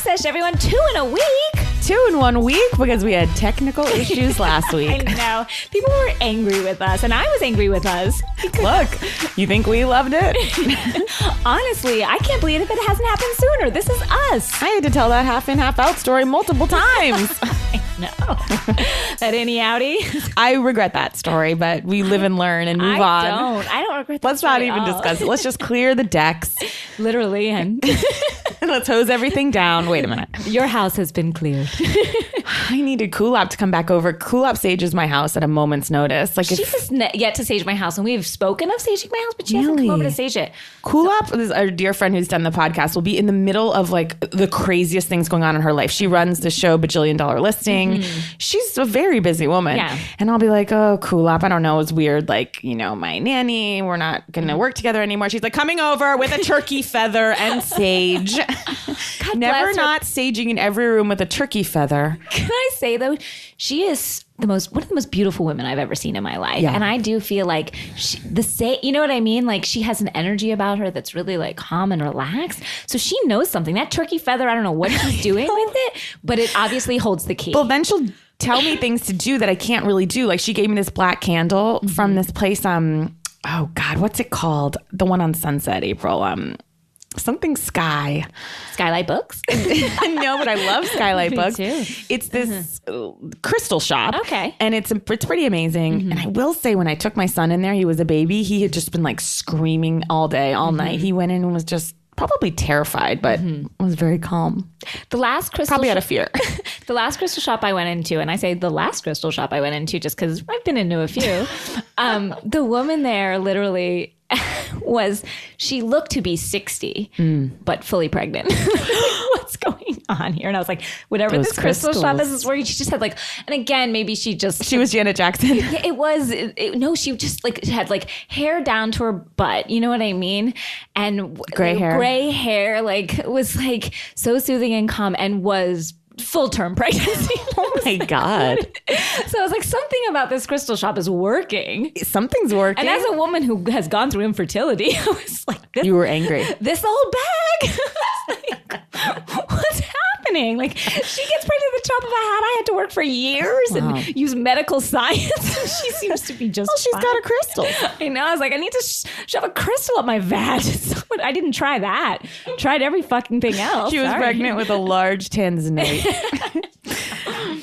Sesh, everyone. 2 in a week. 2 in 1 week because we had technical issues last week. I know. People were angry with us, and I was angry with us. Look, you think we loved it? Honestly, I can't believe it hasn't happened sooner. This is us. I had to tell that half in, half out story multiple times. No. That any outie? I regret that story, but we live and learn and move on. I don't regret that Let's not even discuss it. Let's just clear the decks. Literally. And let's hose everything down. Wait a minute. Your house has been cleared. I needed Kulop to come back over. Kulop sages my house at a moment's notice. Like she has yet to sage my house, and we have spoken of saging my house, but she hasn't come over to sage it. Kulop, is our dear friend who's done the podcast, will be in the middle of like the craziest things going on in her life. She runs the show Bajillion Dollar Listing. She's a very busy woman. Yeah. And I'll be like, oh, Kulop, I don't know. It's weird. Like, you know, my nanny, we're not going to work together anymore. She's like, coming over with a turkey feather and sage. God Never bless her. not saging in every room with a turkey feather. Can I say though, she is one of the most beautiful women I've ever seen in my life. Yeah. And I do feel like you know what I mean? Like she has an energy about her that's really like calm and relaxed. So she knows something. That turkey feather, I don't know what she's doing with it, but it obviously holds the key. Well, then she'll tell me things to do that I can't really do. Like she gave me this black candle from this place. Oh God, what's it called? The one on Sunset, April. Something Sky. Skylight Books? No, but I love Skylight Me Books. too. It's this crystal shop. Okay. And it's pretty amazing. And I will say, when I took my son in there, he was a baby. He had just been like screaming all day, all night. He went in and was just probably terrified, but was very calm. The last crystal Probably out of fear. The last crystal shop I went into, and I say the last crystal shop I went into just because I've been into a few, the woman there literally she looked to be 60, but fully pregnant. What's going on here? And I was like, whatever Those this crystal shop crystals. is where she just had like, and again, maybe she was Janet Jackson. Yeah, it was. No, she just like had like hair down to her butt. You know what I mean? And Gray hair, like was like so soothing and calm, and was full-term pregnancy. Oh my God. So I was like, something about this crystal shop is working. Something's working. And as a woman who has gone through infertility, I was like, You were angry. this old bag. Like, what's happening? Like, she gets pregnant at the top of a hat. I had to work for years and use medical science. And she seems to be just She's fine. got a crystal. I know. I was like, I need to shove a crystal up my vag. I didn't try that. Tried every fucking thing else. She was Sorry. pregnant with a large tanzanite.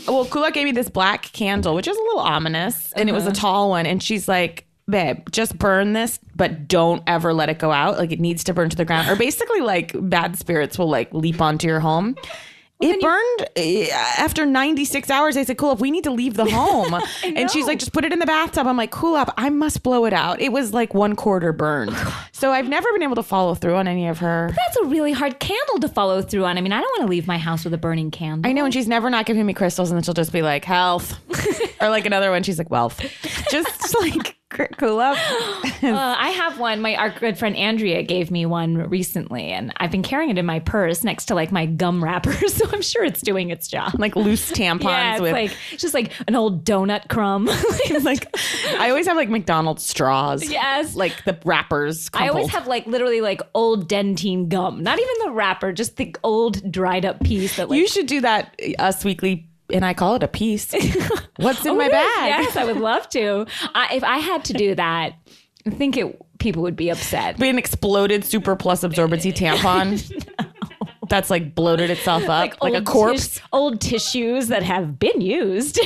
Well, Kula gave me this black candle, which is a little ominous, and it was a tall one. And she's like, babe, just burn this, but don't ever let it go out. Like, it needs to burn to the ground. Or basically, like, bad spirits will, like, leap onto your home. It burned after 96 hours. I said, Cool Up, we need to leave the home. And she's like, just put it in the bathtub. I'm like, Cool Up, I must blow it out. It was like 1/4 burned. So I've never been able to follow through on any of her. That's a really hard candle to follow through on. I mean, I don't want to leave my house with a burning candle. I know, and she's never not giving me crystals, and then she'll just be like, health. Or like another one, she's like, wealth. Just like, Cool Up. I have one. Our good friend Andrea gave me one recently, and I've been carrying it in my purse next to like my gum wrappers, so I'm sure it's doing its job. Like loose tampons Yeah, it's like just like an old donut crumb. like I always have like McDonald's straws. Yes. Like the wrappers I always crumpled. have like literally like old dentine gum, not even the wrapper, just the old dried up piece that like. You should do that Us Weekly, and I call it a piece. What's in my bag? Yes, I would love to. If I had to do that, I think people would be upset. Be an exploded super plus absorbency tampon. That's like bloated itself up like a corpse. Old tissues that have been used.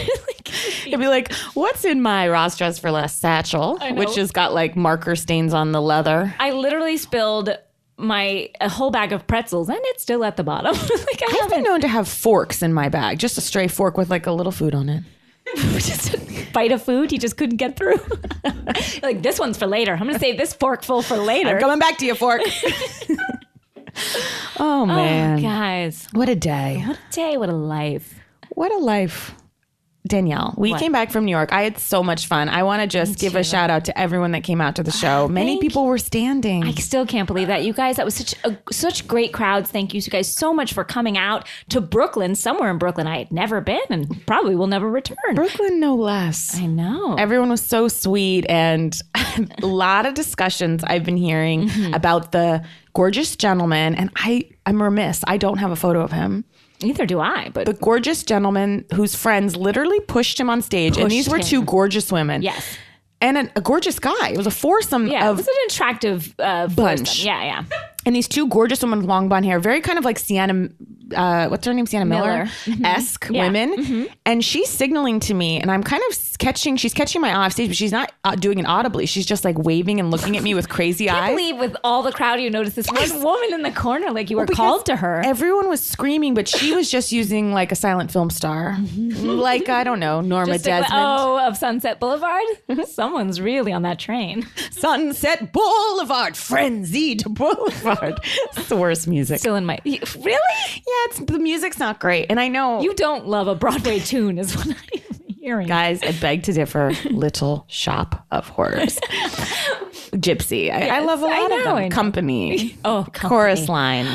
It'd be like, what's in my Ross Dress for Less satchel, which has got like marker stains on the leather. I literally spilled a whole bag of pretzels, and it's still at the bottom. Like I've been known to have forks in my bag, just a stray fork with like a little food on it. just a bite of food you just couldn't get through. Like, this one's for later. I'm gonna save this forkful for later. I'm coming back to you, fork. Oh man, guys, what a day! what a day, what a life. What a life. Danielle, we came back from New York. I had so much fun. I want to just give a shout out to everyone that came out to the show. Many people were standing. I still can't believe that. You guys, that was such great crowds. Thank you guys so much for coming out to Brooklyn, somewhere in Brooklyn I had never been and probably will never return. Brooklyn, no less. I know. Everyone was so sweet, and a lot of discussions I've been hearing about the gorgeous gentleman, and I'm remiss. I don't have a photo of him. Neither do I, but the gorgeous gentleman whose friends literally pushed him on stage. And these were two gorgeous women. Yes. And a gorgeous guy. It was a foursome it was an attractive bunch. Foursome. Yeah. And these two gorgeous women with long blonde hair, very kind of like Sienna, what's her name? Sienna Miller-esque women. And she's signaling to me, and I'm kind of she's catching my eye off stage, but she's not doing it audibly. She's just like waving and looking at me with crazy eyes. I can't believe with all the crowd you noticed this one woman in the corner, like you were called to her. Everyone was screaming, but she was just using like a silent film star. Like, I don't know, Norma Desmond. Of Sunset Boulevard? Someone's really on that train. Sunset Boulevard, frenzied Boulevard. It's the worst music. Still in my... Really? Yeah, the music's not great. And I know... You don't love a Broadway tune is what I'm hearing. Guys, I beg to differ. Little Shop of Horrors. Gypsy. Yes, I love a lot of them. Company. Chorus line.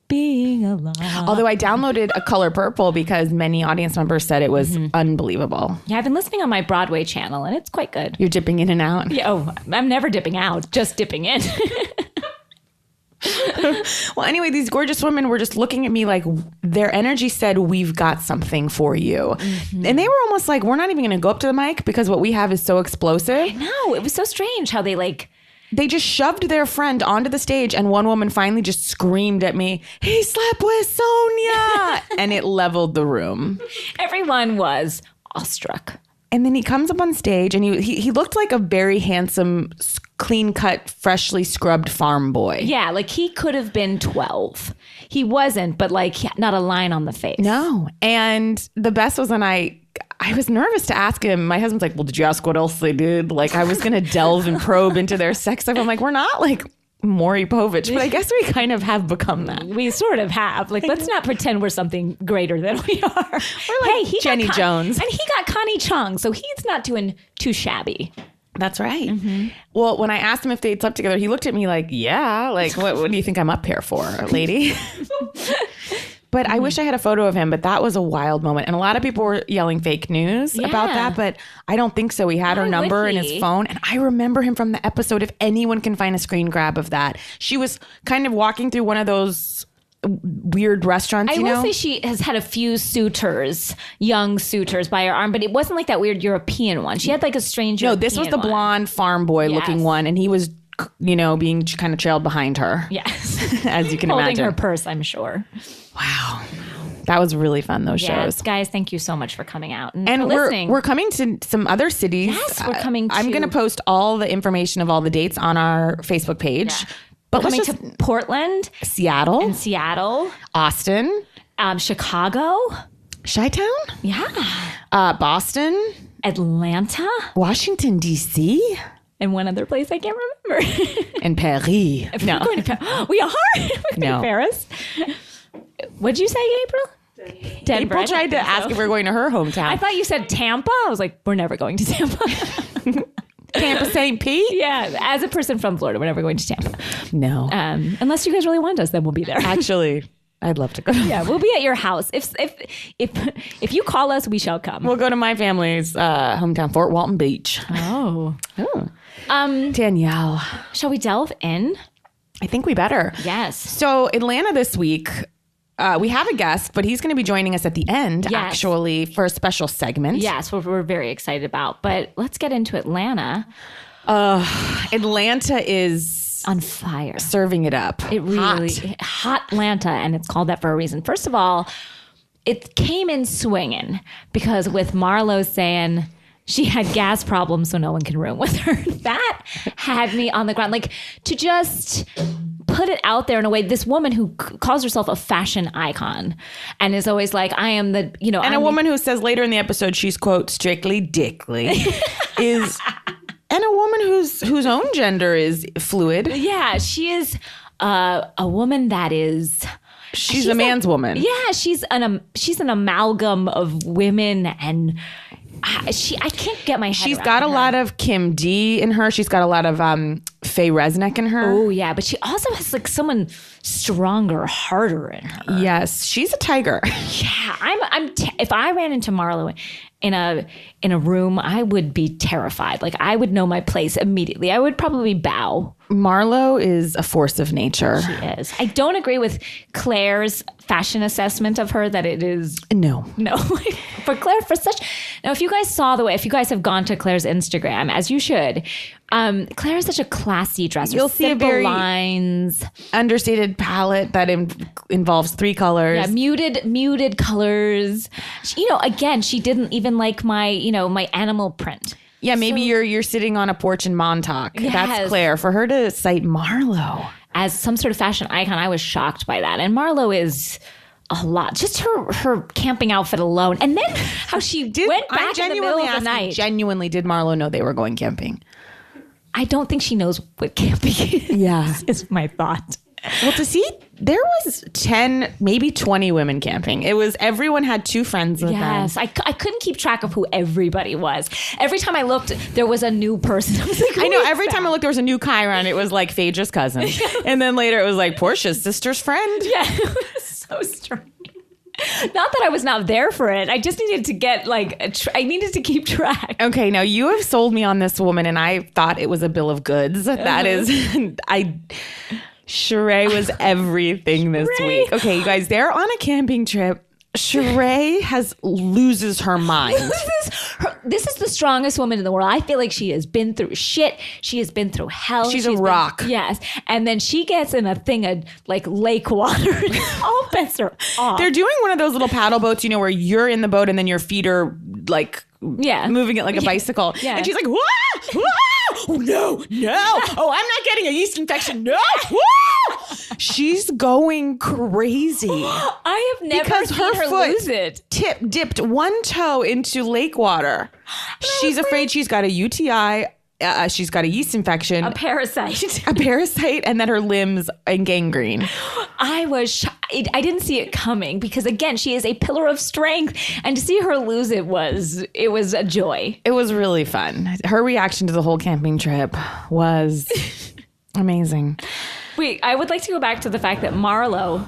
Being alive. Although I downloaded A Color Purple because many audience members said it was unbelievable. Yeah, I've been listening on my Broadway channel, and it's quite good. You're dipping in and out? Yeah, I'm never dipping out, just dipping in. Well, anyway, these gorgeous women were just looking at me like their energy said, we've got something for you. And they were almost like, we're not even going to go up to the mic because what we have is so explosive. I know. It was so strange how they just shoved their friend onto the stage, and one woman finally just screamed at me, "He slept with Sonia!" And it leveled the room. Everyone was awestruck. And then he comes up on stage, and he looked like a very handsome, clean-cut, freshly scrubbed farm boy. Yeah, like he could have been 12. He wasn't, but like not a line on the face. No. And the best was when I was nervous to ask him. My husband's like, well, did you ask what else they did? Like, I was going to delve and probe into their sex life. I'm like, we're not like Maury Povich, but I guess we kind of have become that. We sort of have. Like, let's not pretend we're something greater than we are. We're like Jenny Jones. And he got Connie Chung, so he's not doing too shabby. That's right. Well, when I asked him if they'd slept together, he looked at me like, yeah, like, what do you think I'm up here for, lady? But I wish I had a photo of him, but that was a wild moment. And a lot of people were yelling fake news about that, but I don't think so. He had her number in his phone. And I remember him from the episode, if anyone can find a screen grab of that. She was kind of walking through one of those weird restaurants, I will say she has had a few young suitors by her arm, but it wasn't like that weird European one. She had like a strange European this was the blonde farm boy looking one, and he was, being kind of trailed behind her. Yes. As you can Holding imagine. her purse, I'm sure. Wow. That was really fun, those shows. Guys, thank you so much for coming out and for we're listening. We're coming to some other cities. Yes, we're coming to... I'm going to post all the information of all the dates on our Facebook page. Yeah. But coming to Portland, Seattle, Austin, Chicago, Chi-Town, Boston, Atlanta, Washington, D.C., and one other place I can't remember. And Paris. No. We're going to Paris. We are? We're going to Paris. What'd you say, April? Denver. April tried to ask if we were going to her hometown. I thought you said Tampa. I was like, we're never going to Tampa. Tampa St. Pete? Yeah. As a person from Florida, we're never going to Tampa. No. Unless you guys really want us, then we'll be there. Actually, I'd love to go. Yeah, we'll be at your house. If you call us, we shall come. We'll go to my family's hometown, Fort Walton Beach. Oh. Danielle. Shall we delve in? I think we better. Yes. So Atlanta this week, we have a guest, but he's going to be joining us at the end, actually, for a special segment. Yes, we're very excited about. But let's get into Atlanta. Atlanta is on fire. Serving it up. It really hot Atlanta, and it's called that for a reason. First of all, it came in swinging because with Marlo saying she had gas problems, so no one can room with her. That had me on the ground. Like, to just put it out there in a way, this woman who calls herself a fashion icon and is always like, I am the, and I'm a woman who says later in the episode, she's, quote, strictly dickly, and a woman whose own gender is fluid. Yeah, she is a woman that is She's a man's woman. Yeah, she's an amalgam of women, and I can't get my head She's around got a her. lot of Kim D in her. She's got a lot of Faye Resnick in her. Oh yeah, but she also has like someone stronger, harder in her. Yes, she's a tiger. Yeah, if I ran into Marlo in a room, I would be terrified. Like I would know my place immediately. I would probably bow. Marlo is a force of nature. She is. I don't agree with Claire's fashion assessment of her that it is. No. For Claire, now if you guys have gone to Claire's Instagram, as you should, Claire is such a classy dresser. You'll see a very lines, understated palette that involves 3 colors. yeah, muted colors. Again, she didn't even like my animal print. Yeah, maybe you're sitting on a porch in Montauk. Yes. That's Claire. For her to cite Marlo as some sort of fashion icon, I was shocked by that. And Marlo is a lot. Just her camping outfit alone. And then how she went back in the middle of the night. Genuinely, did Marlo know they were going camping? I don't think she knows what camping is. Yeah. Is my thought. Well, to see, there was 10, maybe 20 women camping. Everyone had 2 friends with them. Yes, I couldn't keep track of who everybody was. Every time I looked, there was a new person. I was like, I know, every time I looked, there was a new Chiron. It was like Phaedra's cousin. And then later it was like Portia's sister's friend. Yeah, it was so strange. Not that I was not there for it. I just needed to get I needed to keep track. Okay, now you have sold me on this woman, and I thought it was a bill of goods. That is, Sheree was everything this week. Okay, you guys, they're on a camping trip. Sheree loses her mind. This is the strongest woman in the world. I feel like she has been through shit. She has been through hell. She's a rock. Yes. And then she gets in a thing of like lake water. All bets are off. They're doing one of those little paddle boats, where you're in the boat and then your feet are like moving it like a bicycle. Yeah. And she's like, wah, wah! Oh, no. Oh, I'm not getting a yeast infection. No. Wah! She's going crazy. I have never seen her lose it. Dipped one toe into lake water. She's afraid she's got a UTI. She's got a yeast infection. A parasite. And that her limbs are gangrene. I was I didn't see it coming because, again, she is a pillar of strength. And to see her lose it was a joy. It was really fun. Her reaction to the whole camping trip was amazing. Wait, I would like to go back to the fact that Marlo,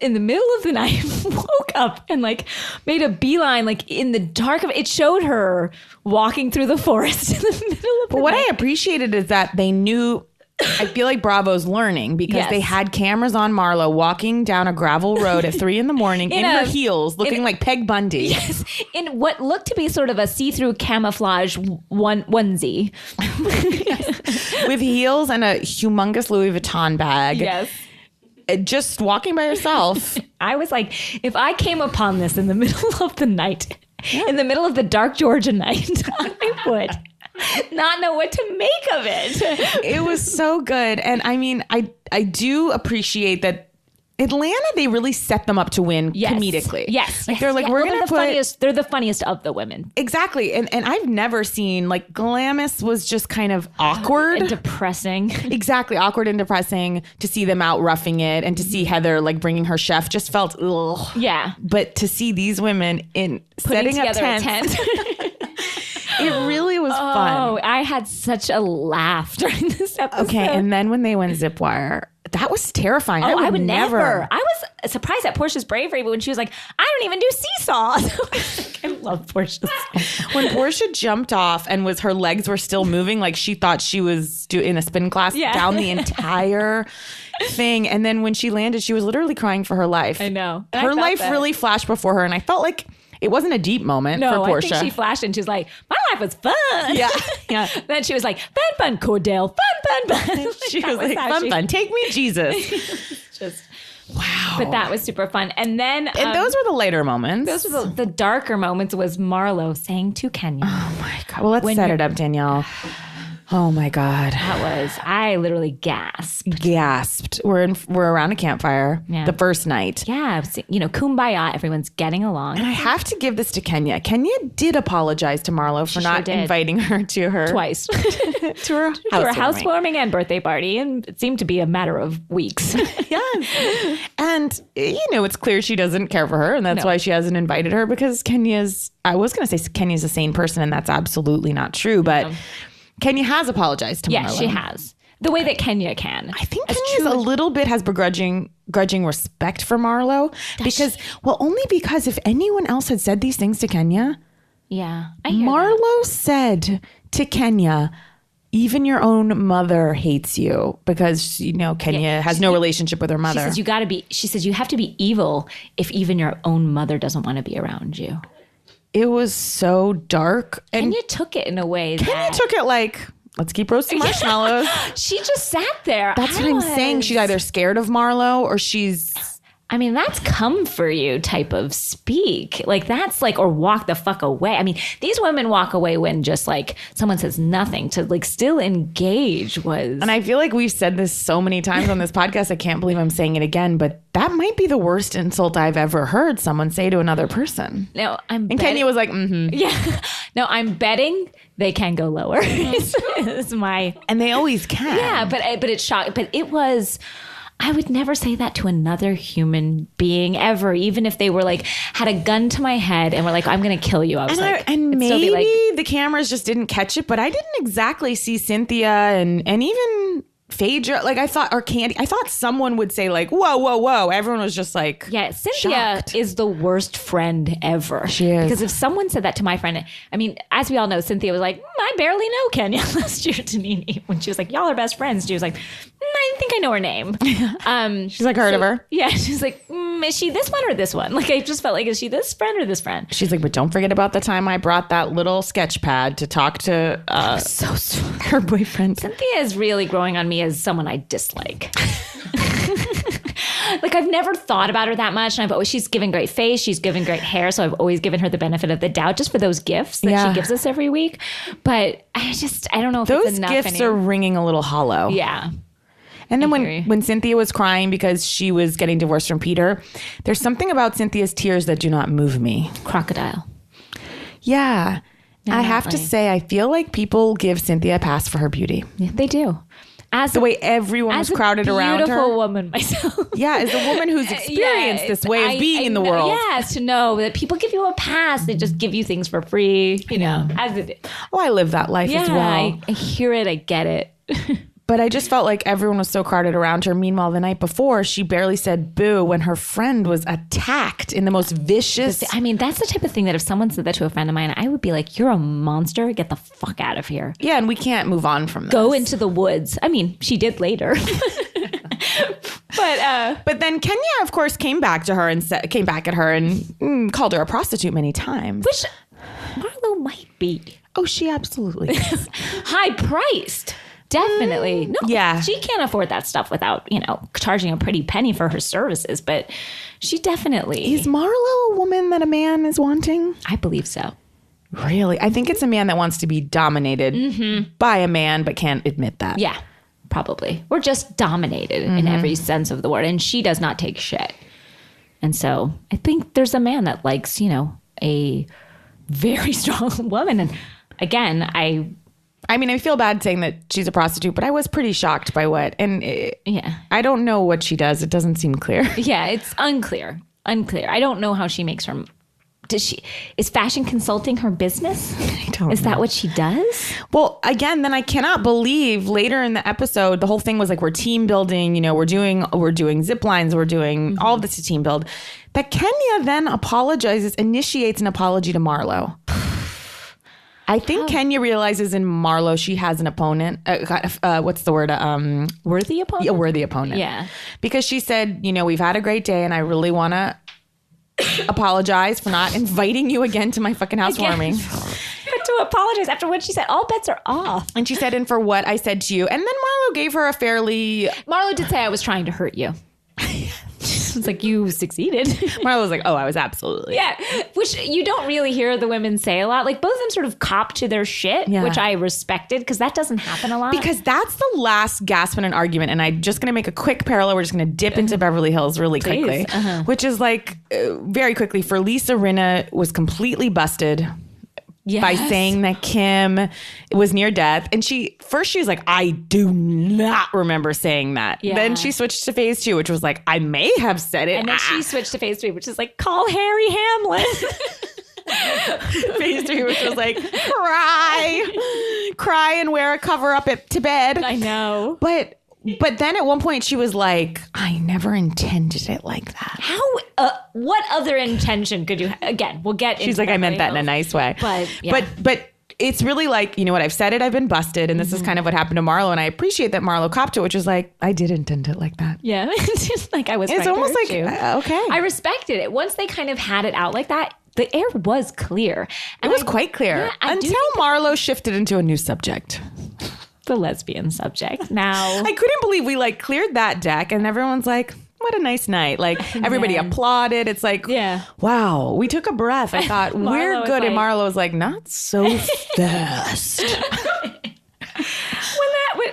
in the middle of the night, woke up and made a beeline in the dark of it. It showed her walking through the forest in the middle of the night. But what I appreciated is that they knew. I feel like Bravo's learning because they had cameras on Marlo walking down a gravel road at 3 a.m. in her heels, looking like Peg Bundy. Yes, in what looked to be sort of a see-through camouflage onesie. With heels and a humongous Louis Vuitton bag. Yes. Just walking by herself. I was like, if I came upon this in the middle of the night, in the middle of the dark Georgia night, I would not know what to make of it. It was so good. And I mean, I do appreciate that Atlanta, they really set them up to win comedically. Yes. They're like, we're going to funniest. They're the funniest of the women. Exactly. And I've never seen, Glamis was just kind of awkward. And depressing. Exactly. Awkward and depressing. To see them out roughing it and to see Heather bringing her chef just felt, ugh. Yeah. But to see these women setting up tents. It really was fun. Oh, I had such a laugh during this episode. Okay, and then when they went zip wire, that was terrifying. Oh, I would never. I was surprised at Portia's bravery, but when she was like, I don't even do seesaws. I love Portia. When Portia jumped off and her legs were still moving, like she thought she was in a spin class down the entire thing. And then when she landed, she was literally crying for her life. I know. Her life really flashed before her, and I felt like it wasn't a deep moment for Portia. I think she flashed and she was like, my life was fun. Yeah. Then she was like, fun, Cordell. Fun. She was like, fun. Take me, Jesus. Just wow. But that was super fun. And then those were the later moments. Those were the darker moments was Marlo saying to Kenya. Oh my God. Well, let's set it up, Danielle. Oh my God. I literally gasped. We're around a campfire the first night. Yeah. Kumbaya. Everyone's getting along. And I have to give this to Kenya. Kenya did apologize to Marlo for not inviting her to her twice to her housewarming and birthday party, and it seemed to be a matter of weeks. Yes. And it's clear she doesn't care for her, and that's why she hasn't invited her, because I was going to say Kenya's a sane person, and that's absolutely not true, but Kenya has apologized to Marlo. Yeah, she has. The way that Kenya can. I think Kenya's a little bit has grudging respect for Marlo, only because if anyone else had said these things to Kenya, Marlo said to Kenya, even your own mother hates you, because Kenya has no relationship with her mother. She says you have to be evil if even your own mother doesn't want to be around you. It was so dark. And Kenya took it in a way Kenya took it like, let's keep roasting marshmallows. She just sat there. That's what I'm saying. She's either scared of Marlo or she's... I mean, that's come for you type of speak. Like, that's like, or walk the fuck away. I mean, these women walk away when just like someone says nothing. To like still engage was... And I feel like we've said this so many times on this podcast. I can't believe I'm saying it again, but that might be the worst insult I've ever heard someone say to another person. No, And Kenya was like, Yeah. No, I'm betting they can go lower. It's my... And they always can. Yeah, but it's shocking. But it was... I would never say that to another human being ever, even if they were like, had a gun to my head and were like, I'm going to kill you. I was and maybe the cameras just didn't catch it, but I didn't exactly see Cynthia and even Phaedra. Like I thought, or Candy, I thought someone would say like, whoa, whoa, whoa. Everyone was just like, yeah, Cynthia shocked. Is the worst friend ever. She is. Because if someone said that to my friend, I mean, as we all know, Cynthia was like, I barely know Kenya last year to Nene. When she was like, y'all are best friends. She was like, I think I know her name. She's like, heard of her? Yeah. She's like, is she this one or this one? Like, I just felt like, is she this friend or this friend? She's like, but don't forget about the time I brought that little sketch pad to talk to her boyfriend. Cynthia is really growing on me as someone I dislike. Like, I've never thought about her that much. And she's given great face. She's given great hair. So I've always given her the benefit of the doubt just for those gifts that she gives us every week. But I don't know if those it's enough gifts anymore. are ringing a little hollow. Yeah. And then when Cynthia was crying because she was getting divorced from Peter, there's something about Cynthia's tears that do not move me. Crocodile. Yeah. I have to say, I feel like people give Cynthia a pass for her beauty. Yeah, they do. The way everyone was crowded around her. As a beautiful woman myself. Yeah, as a woman who's experienced this way of being in the world. Yes, to know that people give you a pass. They just give you things for free, as it is. Oh, I live that life as well. I hear it. I get it. But I just felt like everyone was so crowded around her. Meanwhile, the night before, she barely said boo when her friend was attacked in the most vicious... I mean, that's the type of thing that if someone said that to a friend of mine, I would be like, you're a monster. Get the fuck out of here. Yeah, and we can't move on from this. Go into the woods. I mean, she did later. But then Kenya, of course, came back at her and called her a prostitute many times. Which Marlo might be. Oh, she absolutely is. High priced. Definitely. No, yeah. She can't afford that stuff without, charging a pretty penny for her services, but she definitely... Is Marlo a woman that a man is wanting? I believe so. Really? I think it's a man that wants to be dominated by a man, but can't admit that. Yeah, probably. Or just dominated in every sense of the word. And she does not take shit. And so I think there's a man that likes, a very strong woman. And again, I mean, I feel bad saying that she's a prostitute, but I was pretty shocked by what. And I don't know what she does. It doesn't seem clear. Yeah, it's unclear. I don't know how she makes her... Is fashion consulting her business? I don't know. Is that what she does? Well, again, then I cannot believe later in the episode, the whole thing was like, we're team building, we're doing zip lines, we're doing all of this to team build. That Kenya then initiates an apology to Marlo. I think Kenya realizes in Marlo she has an opponent. What's the word? Worthy opponent? A worthy opponent. Yeah. Because she said, we've had a great day and I really want to apologize for not inviting you again to my fucking housewarming. But to apologize after what she said, all bets are off. And she said, and for what I said to you. And then Marlo gave her a fairly... Marlo did say I was trying to hurt you. It's like, you succeeded. Marlo was like, oh, I was absolutely. Yeah, which you don't really hear the women say a lot. Like, both of them sort of cop to their shit, which I respected, because that doesn't happen a lot. Because that's the last gasp in an argument. And I'm just going to make a quick parallel. We're just going to dip into Beverly Hills really quickly, which is like very quickly for Lisa. Rinna was completely busted. Yes. By saying that Kim was near death. And she was like, I do not remember saying that. Yeah. Then she switched to phase 2, which was like, I may have said it. And then she switched to phase 3, which is like, call Harry Hamlin. Phase 3, which was like, cry and wear a cover up to bed. I know. But then at one point she was like, I never intended it like that. How? What other intention could you? Again, we'll get. She's like, I meant that in a nice way. But it's really like, you know what? I've said it. I've been busted, and this is kind of what happened to Marlo. And I appreciate that Marlo copped it, which was like, I did intend it like that. Yeah, it's just like I was. It's almost like okay. I respected it once they kind of had it out like that. The air was clear. And it was quite clear until Marlo shifted into a new subject. The lesbian subject. Now I couldn't believe we like cleared that deck and everyone's like, what a nice night. Like everybody applauded. It's like, wow, we took a breath. I thought we're good. And Marlo was like, not so fast.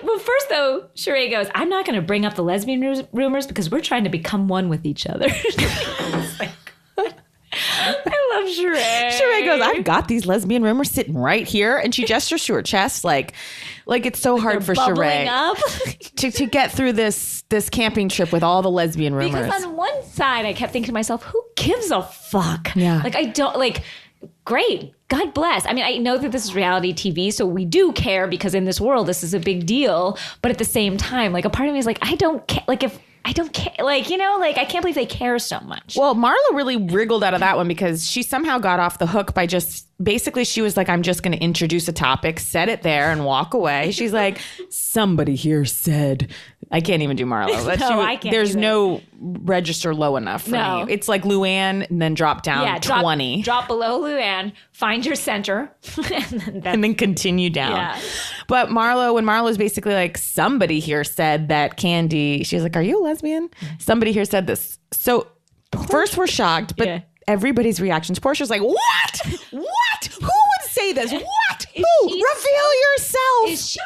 Well, first though, Sheree goes, I'm not going to bring up the lesbian rumors because we're trying to become one with each other. I love Sheree. Sheree goes, I've got these lesbian rumors sitting right here. And she gestures to her chest like it's so hard for Sheree to get through this camping trip with all the lesbian rumors. Because on one side, I kept thinking to myself, who gives a fuck? Yeah. Like, I don't, like, great. God bless. I mean, I know that this is reality TV, so we do care because in this world, this is a big deal. But at the same time, like, a part of me is like, I don't care. Like, if I don't care, like, you know, like, I can't believe they care so much. Well, Marlo really wriggled out of that one because she somehow got off the hook by just basically she was like, I'm just going to introduce a topic, set it there and walk away. She's like, somebody here said, I can't even do Marlo. I can't. There's no register low enough for me. It's like Luann and then drop down 20. Drop below Luann, find your center, and then continue down. Yeah. But when Marlo's basically like, somebody here said that Candy, she's like, are you a lesbian? Somebody here said this. So first we're shocked, but everybody's reactions. Portia's like, what? What? Who would say this? What? Who? Reveal yourself.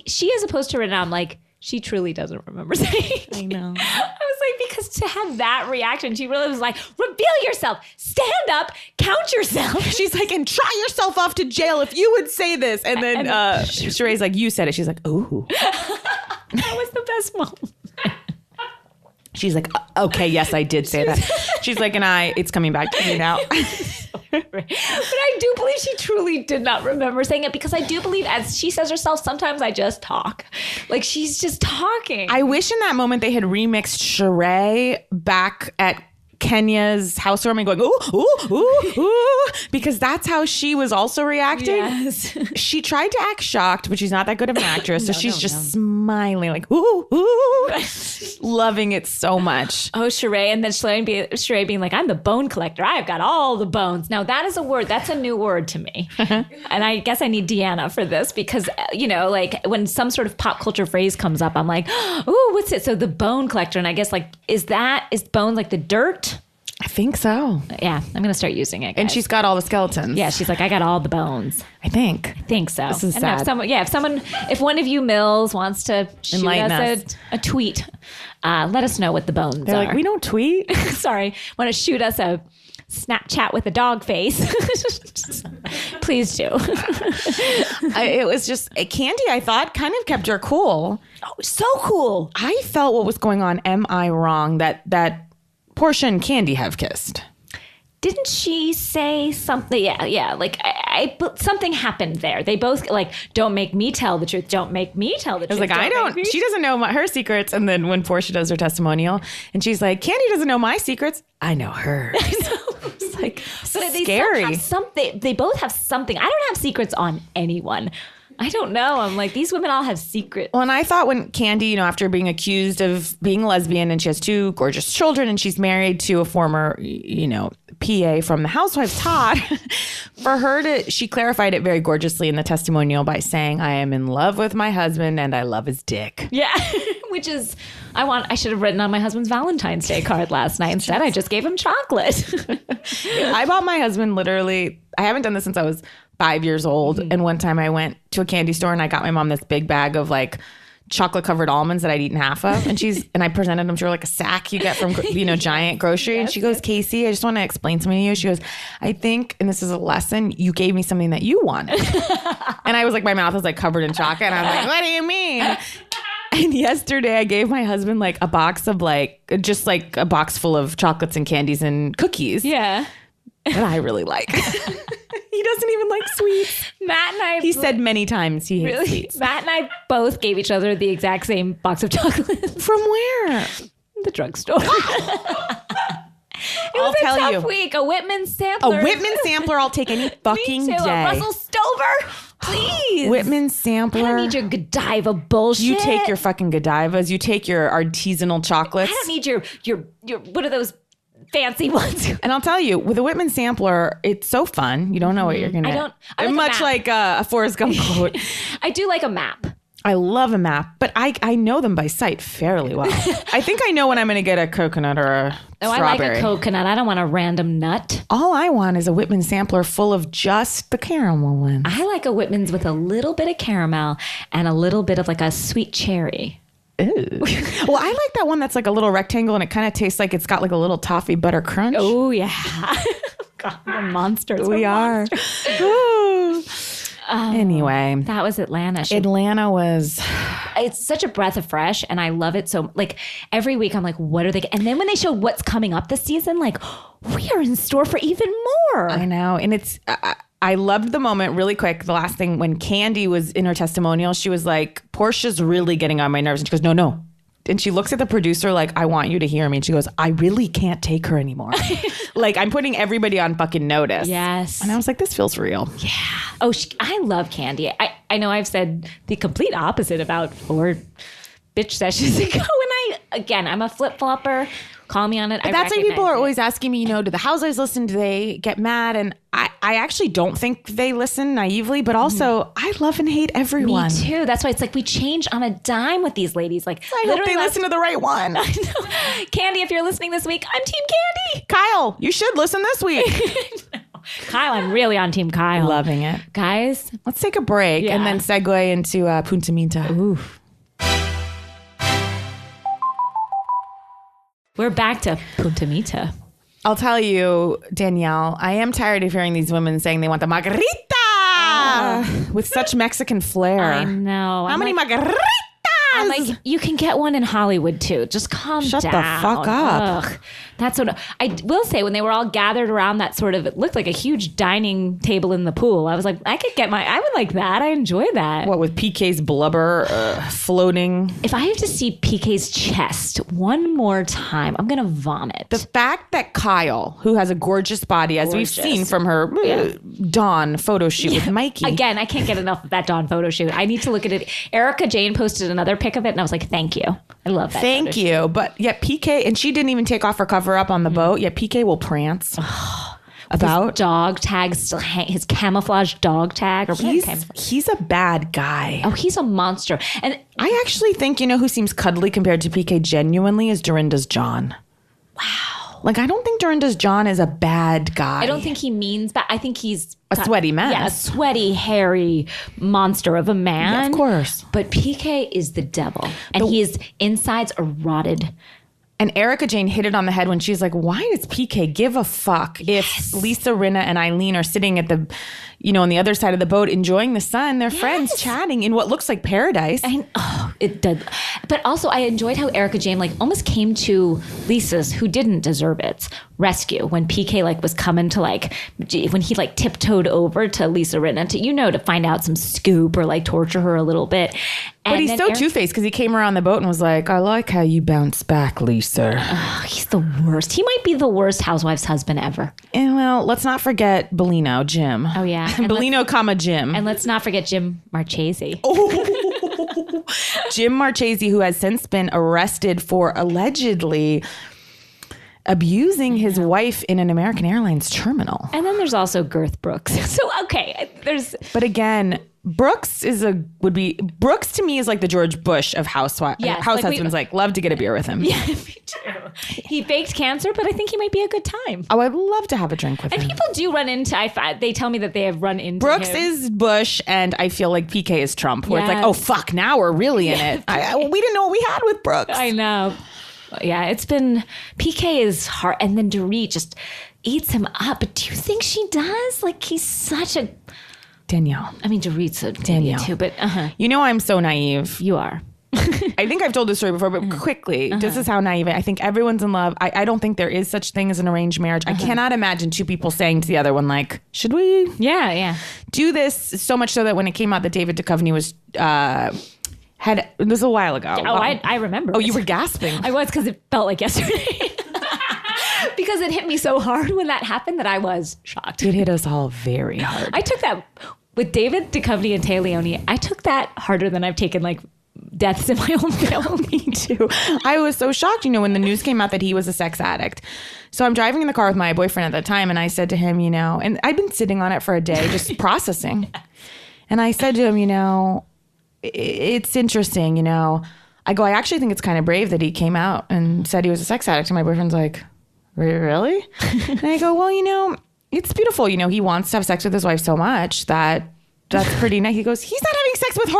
She as opposed to Rinna, I'm like, she truly doesn't remember saying. I know. I was like, because to have that reaction, she really was like, reveal yourself, stand up, count yourself. She's like, and try yourself off to jail if you would say this. And then Sheree's like, you said it. She's like, ooh. That was the best moment. She's like, okay, yes, I did say that. She's like, it's coming back to me now. But I do believe she truly did not remember saying it because I do believe, as she says herself, sometimes I just talk. Like, she's just talking. I wish in that moment they had remixed Sheree back at Kenya's housewarming going, ooh, ooh, ooh, ooh, because that's how she was also reacting. Yes. She tried to act shocked, but she's not that good of an actress. So she's just smiling like, ooh, ooh, loving it so much. Oh, Sheree. And then Sheree being like, I'm the bone collector. I've got all the bones. Now that is a word. That's a new word to me. And I guess I need Deanna for this because, you know, like when some sort of pop culture phrase comes up, I'm like, ooh, what's it? So the bone collector. And I guess like, is bones like the dirt? I think so. Yeah, I'm going to start using it, guys. And she's got all the skeletons. Yeah, she's like, I got all the bones. I think so. This is sad. If one of you Mills wants to shoot us a tweet, let us know what the bones They're are. Like, we don't tweet. Sorry. Want to shoot us a Snapchat with a dog face? Please do. It was just Candy, I thought, kind of kept her cool. Oh, so cool. I felt what was going on. Am I wrong that Portia and Candy have kissed? Didn't she say something? Yeah. Like something happened there. They both like, don't make me tell the truth. Don't make me tell the truth. I was like, she doesn't know her secrets. And then when Portia does her testimonial and she's like, Candy doesn't know my secrets. I know her. It's like, scary. They both have something. I don't have secrets on anyone. I don't know. I'm like, these women all have secrets. Well, and I thought when Candy, you know, after being accused of being a lesbian and she has 2 gorgeous children and she's married to a former, you know, PA from the Housewives, Todd, she clarified it very gorgeously in the testimonial by saying, I am in love with my husband and I love his dick. Yeah. Which is, I should have written on my husband's Valentine's Day card last night. Instead, I just gave him chocolate. I bought my husband literally, I haven't done this since I was 5 years old. And one time I went to a candy store and I got my mom this big bag of like chocolate covered almonds that I'd eaten half of. And I presented them to her like a sack you get from, giant grocery. And she goes, Casey, I just want to explain something to you. She goes, I think, and this is a lesson, you gave me something that you wanted. And I was like, my mouth was like covered in chocolate. And I was like, what do you mean? And yesterday I gave my husband like a box of just like a box full of chocolates and candies and cookies. Yeah. That I really like. He doesn't even like sweets. Matt and I... He said many times he hates sweets. Matt and I both gave each other the exact same box of chocolates. From where? The drugstore. I'll tell you. Week. A Whitman sampler. A Whitman sampler I'll take any fucking Me too. day. A Russell Stover. Please. Whitman sampler. I don't need your Godiva bullshit. You take your fucking Godivas. You take your artisanal chocolates. I don't need your what are those fancy ones? And I'll tell you, with a Whitman sampler, it's so fun. You don't know what you're going to... I like much like a Forrest Gump quote. I do like a map. I love a map, but I know them by sight fairly well. I think I know when I'm going to get a coconut or a strawberry. I like a coconut. I don't want a random nut. All I want is a Whitman sampler full of just the caramel ones. I like a Whitman's with a little bit of caramel and a little bit of like a sweet cherry. Ooh. Well, I like that one that's like a little rectangle and it kind of tastes like it's got like a little toffee butter crunch. Oh, yeah. God, we're monsters. We are. Anyway. That was Atlanta. Atlanta was... It's such a breath of fresh and I love it. So like every week I'm like, what are they... And then when they show what's coming up this season, like we are in store for even more. I know. And it's... I loved the moment really quick. The last thing when Candy was in her testimonial, she was like, Portia's really getting on my nerves. And she goes, no. And she looks at the producer like, I want you to hear me. And she goes, I really can't take her anymore. Like, I'm putting everybody on fucking notice. Yes. And I was like, this feels real. Yeah. Oh, I love Candy. I know I've said the complete opposite about 4 bitch sessions ago. And I'm a flip-flopper. Call me on it. That's why people are always asking me, do the housewives listen? Do they get mad? And I actually don't think they listen naively, but also I love and hate everyone. Me too. That's why it's like we change on a dime with these ladies. Like I hope they listen to the right one. I know. Candy, if you're listening this week, I'm Team Candy. Kyle, you should listen this week. No. Kyle, I'm really on Team Kyle. Loving it. Guys, let's take a break and then segue into Punta Mita. Ooh. We're back to Punta Mita. I'll tell you, Danielle, I am tired of hearing these women saying they want the margarita with such Mexican flair. I know. How many margaritas? I'm like, you can get one in Hollywood too. Just calm down. Shut the fuck up. Ugh. That's what I will say. When they were all gathered around that sort of, it looked like a huge dining table in the pool. I was like, I would like that. I enjoy that. What, with PK's blubber floating? If I have to see PK's chest one more time, I'm going to vomit. The fact that Kyle, who has a gorgeous body, as we've seen from her Dawn photo shoot with Mikey. Again, I can't get enough of that Dawn photo shoot. I need to look at it. Erica Jane posted another pic of it, and I was like, thank you. I love that. Thank you. But yet PK, and she didn't even take off her cover up on the boat, yet PK will prance. About his dog tag still his camouflage dog tag. Or he's a bad guy. Oh, he's a monster. And I actually think, who seems cuddly compared to PK genuinely is Dorinda's John. Wow. Like, I don't think Dorinda's John is a bad guy. I don't think he means bad. I think he's a sweaty man. Yeah, a sweaty, hairy monster of a man. Yeah, of course. But PK is the devil. And his insides are rotted. And Erica Jane hit it on the head when she's like, why does PK give a fuck if Lisa, Rinna, and Eileen are sitting at the, on the other side of the boat enjoying the sun, their friends chatting in what looks like paradise. It did. But also I enjoyed how Erica Jane almost came to Lisa's, who didn't deserve it, rescue when PK was coming to when he tiptoed over to Lisa Rinna to find out some scoop or torture her a little bit. But he's so two-faced because he came around the boat and was like, I like how you bounce back, Lisa. Oh, he's the worst. He might be the worst housewives husband ever. And let's not forget Bellino, Jim. Oh, yeah. Bellino, Jim. And let's not forget Jim Marchese. Oh, Jim Marchese, who has since been arrested for allegedly abusing his wife in an American Airlines terminal. And then there's also Girth Brooks. So, okay, But again, Brooks Brooks to me is like the George Bush of house husbands. Like, love to get a beer with him. Yeah, me too. He faked cancer, but I think he might be a good time. Oh, I'd love to have a drink with him. And people do run into. They tell me that they have run into. Brooks him. is Bush, and I feel like PK is Trump. Where it's like, oh fuck, now we're really in it. We didn't know what we had with Brooks. I know. Yeah, it's been PK is hard, and then Dorit just eats him up. But do you think she does? Like, he's such a. Danielle. I mean, Dorit's a Danielle too, but You know I'm so naive. You are. I think I've told this story before, but quickly, this is how naive I think everyone's in love. I don't think there is such thing as an arranged marriage. I cannot imagine two people saying to the other one, like, should we do this? So much so that when it came out that David Duchovny was it was a while ago. Oh, I remember. Oh, you were gasping. I was, because it felt like yesterday. Because it hit me so hard when that happened that I was shocked. It hit us all very hard. I took that with David Duchovny and Téa Leoni. I took that harder than I've taken like deaths in my own family. Me too. I was so shocked, when the news came out that he was a sex addict. So I'm driving in the car with my boyfriend at the time, and I said to him, and I'd been sitting on it for a day just processing. And I said to him, it's interesting, I go, I actually think it's kind of brave that he came out and said he was a sex addict. And my boyfriend's like, really? And I go, well, it's beautiful. He wants to have sex with his wife so much that's pretty nice. He goes, he's not having sex with her.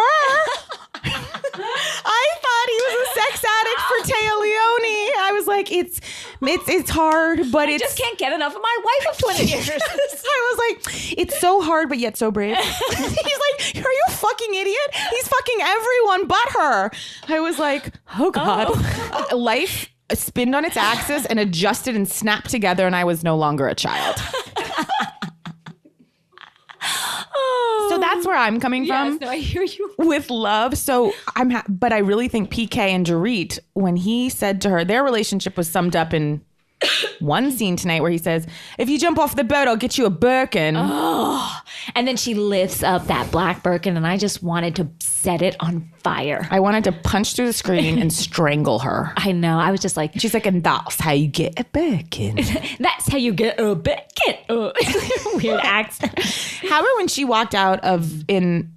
I thought he was a sex addict for Téa Leoni. I was like, it's hard, but I just can't get enough of my wife of 20 years. I was like, it's so hard, but yet so brave. He's like, are you a fucking idiot? He's fucking everyone but her. I was like, oh God. Life spinned on its axis and adjusted and snapped together, and I was no longer a child. So that's where I'm coming from. Yes, no, I hear you. With love. So but I really think PK and Dorit, when he said to her, their relationship was summed up in one scene tonight where he says, if you jump off the boat, I'll get you a Birkin. Oh, and then she lifts up that black Birkin, and I just wanted to set it on fire. I wanted to punch through the screen and strangle her. I know. I was just like... She's like, and that's how you get a Birkin. That's how you get a Birkin. Oh. Weird accent. However, when she walked out in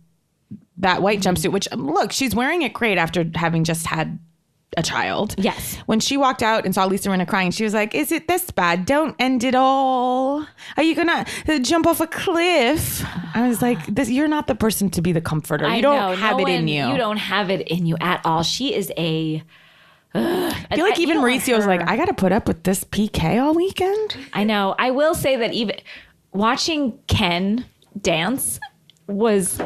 that white jumpsuit, which, look, she's wearing it great after having just had a child. Yes. When she walked out and saw Lisa Rinna crying, she was like, is it this bad? Don't end it all. Are you gonna jump off a cliff? I was like, you're not the person to be the comforter. You don't have it in you. You don't have it in you at all. She is I feel like even Mauricio's like, I gotta put up with this PK all weekend. I know. I will say that even watching Ken dance was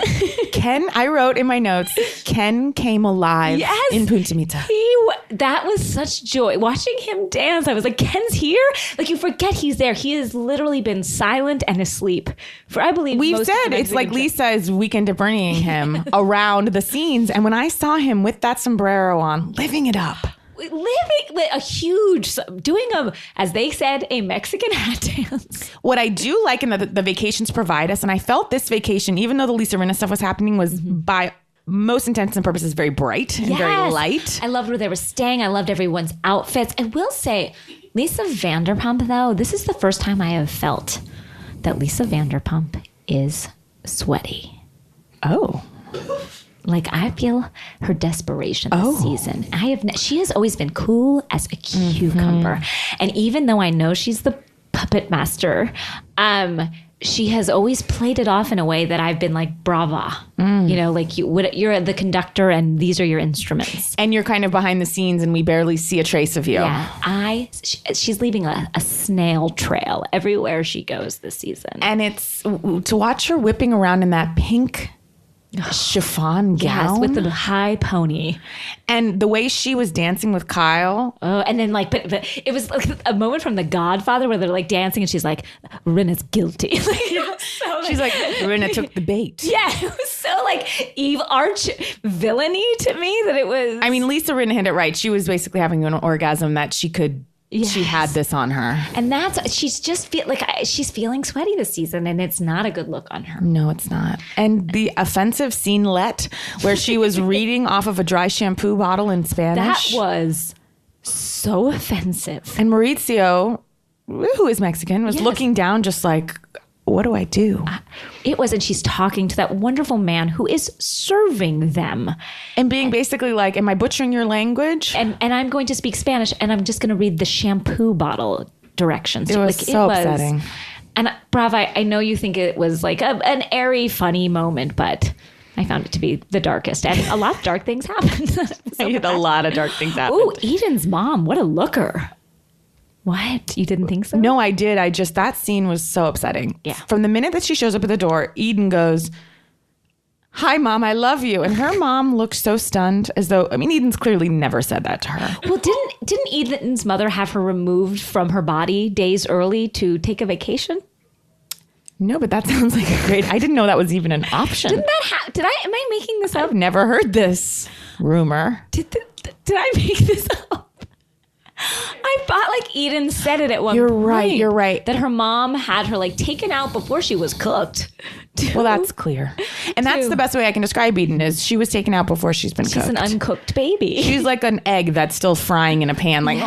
Ken, I wrote in my notes, Ken came alive in Punta Mita. That was such joy. Watching him dance, I was like, Ken's here? Like, you forget he's there. He has literally been silent and asleep for, I believe, we've said it's like Lisa is Weekend at Bernieing him around the scenes. And when I saw him with that sombrero on, living it up. Doing as they said, a Mexican hat dance. What I do like in the vacations provide us, and I felt this vacation, even though the Lisa Rinna stuff was happening, was by most intents and purposes very bright and very light. I loved where they were staying. I loved everyone's outfits. I will say, Lisa Vanderpump, though, this is the first time I have felt that Lisa Vanderpump is sweaty. Oh. Like, I feel her desperation this season. She has always been cool as a cucumber. And even though I know she's the puppet master, she has always played it off in a way that I've been like, brava. Like you're the conductor and these are your instruments. And you're kind of behind the scenes and we barely see a trace of you. Yeah, she's leaving a snail trail everywhere she goes this season. And it's to watch her whipping around in that pink chiffon gown. Yes, with the high pony. And the way she was dancing with Kyle. Oh, and then but it was like a moment from The Godfather where they're like dancing and she's like, Rinna's guilty. She's like, Rinna took the bait. Yeah, it was so like arch villainy to me that it was. I mean, Lisa Rinna hit it right. She was basically having an orgasm that she could. Yes. She had this on her. And she's just she's feeling sweaty this season and it's not a good look on her. No, it's not. And the offensive scenelet where she was reading off of a dry shampoo bottle in Spanish. That was so offensive. And Mauricio, who is Mexican, was looking down just like, what do I do? It was, and she's talking to that wonderful man who is serving them. And being basically like, am I butchering your language? And I'm going to speak Spanish, and I'm just going to read the shampoo bottle directions. It was so upsetting. And Brav, I know you think it was like an airy, funny moment, but I found it to be the darkest. And a lot of dark things happened. A lot of dark things happened. Ooh, Eden's mom, what a looker. What? You didn't think so? No, I did. That scene was so upsetting. Yeah. From the minute that she shows up at the door, Eden goes, "Hi, Mom, I love you." And her mom looked so stunned, as though, Eden's clearly never said that to her. Well, didn't Eden's mother have her removed from her body days early to take a vacation? No, but that sounds like a great... I didn't know that was even an option. Didn't that am I making this up? I've never heard this rumor. Did I make this up? I thought like Eden said it at one point. You're right. That her mom had her like taken out before she was cooked. Well, that's clear. And that's the best way I can describe Eden is she was taken out before she's been cooked. She's an uncooked baby. She's like an egg that's still frying in a pan. Like, like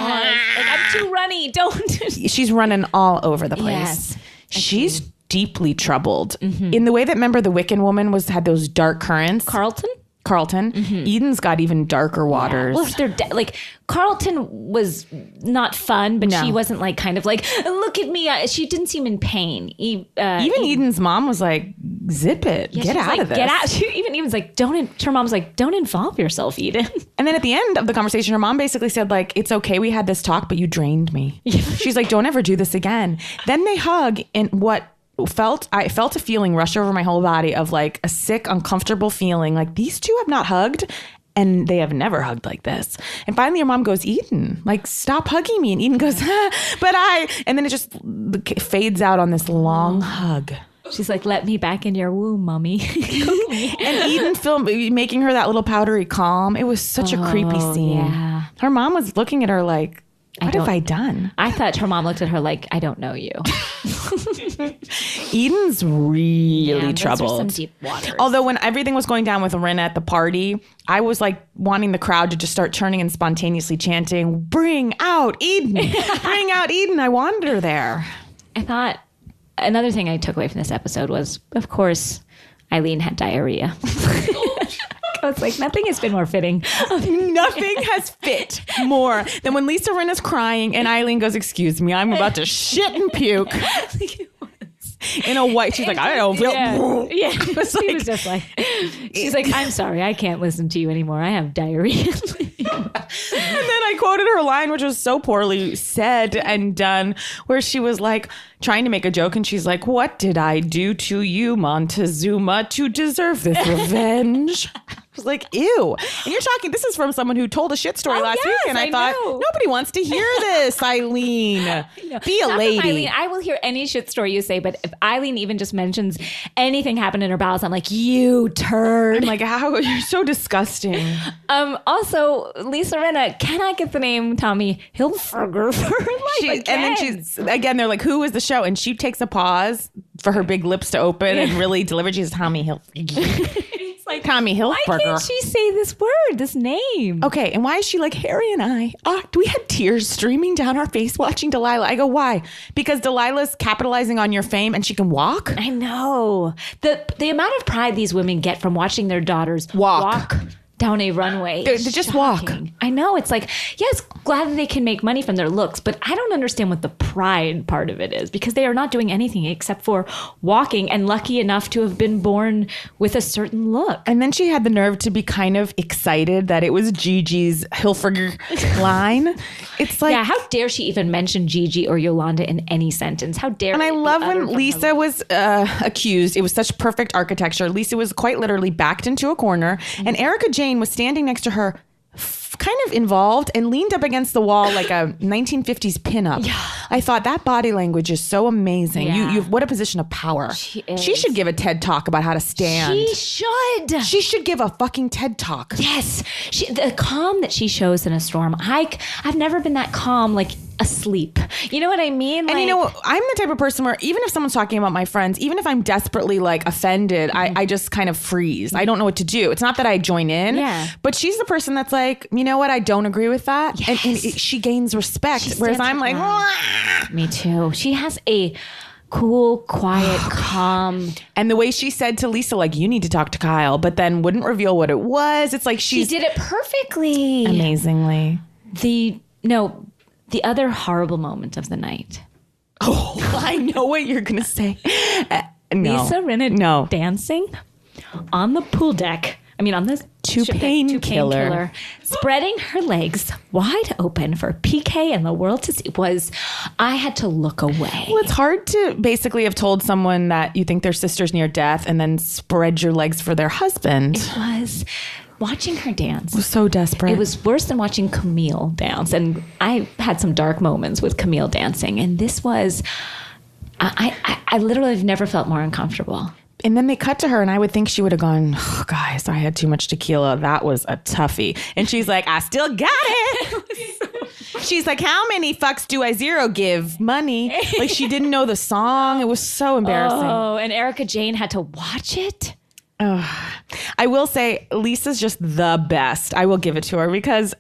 I'm too runny. Don't. She's running all over the place. Yes. She's deeply troubled in the way that, remember, the Wiccan woman had those dark currents. Carlton. Eden's got even darker waters. Well, they're like Carlton was not fun, but she wasn't like kind of like, look at me. She didn't seem in pain. Even Eden's mom was like, zip it. Get out of this. Get out. Eden's like, her mom's like, don't involve yourself, Eden. And then at the end of the conversation, her mom basically said like, it's okay. We had this talk, but you drained me. She's like, don't ever do this again. Then they hug, and I felt a feeling rush over my whole body of like a sick, uncomfortable feeling. Like these two have not hugged, and they have never hugged like this. And finally your mom goes, Eden, like stop hugging me. And Eden goes, and then it just fades out on this long hug. She's like, let me back in your womb, mommy. And Eden making her that little powdery calm. It was such a creepy scene. Yeah. Her mom was looking at her like, what have I done? I thought her mom looked at her like, I don't know you. Eden's really troubled. Those are some deep waters. Although when everything was going down with Rinna at the party, I was like wanting the crowd to just start turning and spontaneously chanting, "Bring out Eden! Bring out Eden!" I wanted her there. I thought another thing I took away from this episode was, of course, Eileen had diarrhea. I was like, nothing has been more fitting. Nothing has fit more than when Lisa Rinna's crying and Eileen goes, "Excuse me, I'm about to shit and puke." In a white, she's like, "I don't feel." Yeah. She was just like, she's like, "I'm sorry, I can't listen to you anymore. I have diarrhea." And then I quoted her line, which was so poorly said and done, where she was like trying to make a joke, and she's like, "What did I do to you, Montezuma, to deserve this revenge?" I was like, ew. And you're talking, this is from someone who told a shit story last week. And I thought, nobody wants to hear this, Eileen. Be a lady. Eileen, I will hear any shit story you say, but if Eileen even just mentions anything happened in her bowels, I'm like, you turd. I'm like, how? You're so disgusting. Also, Lisa Rinna cannot get the name Tommy Hilfiger for her life and then they're like, who is the show? And she takes a pause for her big lips to open and really deliver. She's Tommy Hilfiger. Like, Tommy Hilfiger. Why can't she say this word, this name? Okay, and why is she like, Harry and I, we had tears streaming down our face watching Delilah. I go, why? Because Delilah's capitalizing on your fame and she can walk? I know. The amount of pride these women get from watching their daughters walk down a runway. They just walk. I know. It's like, yes, glad that they can make money from their looks, but I don't understand what the pride part of it is, because they are not doing anything except for walking and lucky enough to have been born with a certain look. And then she had the nerve to be kind of excited that it was Gigi's Hilfiger line. It's like, yeah, how dare she even mention Gigi or Yolanda in any sentence? How dare? And I love when Lisa was accused. It was such perfect architecture. Lisa was quite literally backed into a corner, and Erica Jane was standing next to her, kind of involved, and leaned up against the wall like a 1950s pinup. Yeah. I thought that body language is so amazing. Yeah. What a position of power. She is. She should give a TED talk about how to stand. She should. She should give a fucking TED talk. Yes. The calm that she shows in a storm. I've never been that calm, like asleep. You know what I mean? And I'm the type of person where even if someone's talking about my friends, even if I'm desperately like offended, I just kind of freeze. I don't know what to do. It's not that I join in, but she's the person that's like, you know what? I don't agree with that. Yes. And she gains respect. Whereas I'm like, me too. She has a cool, quiet, calm. And the way she said to Lisa, like, you need to talk to Kyle, but then wouldn't reveal what it was. It's like she did it perfectly. Amazingly. The other horrible moment of the night. Oh, I know what you're going to say. No. Lisa Rinna dancing on the pool deck. I mean, on this painkiller, spreading her legs wide open for PK and the world to see I had to look away. Well, it's hard to basically have told someone that you think their sister's near death and then spread your legs for their husband. It was. Watching her dance. It was so desperate. It was worse than watching Camille dance. And I had some dark moments with Camille dancing. And this was, I literally have never felt more uncomfortable. And then they cut to her and I would think she would have gone, oh, guys, I had too much tequila. That was a toughie. And she's like, I still got it. She's like, how many fucks do I zero give? Money. Like she didn't know the song. It was so embarrassing. Oh, and Erica Jane had to watch it. I will say Lisa's just the best. I will give it to her because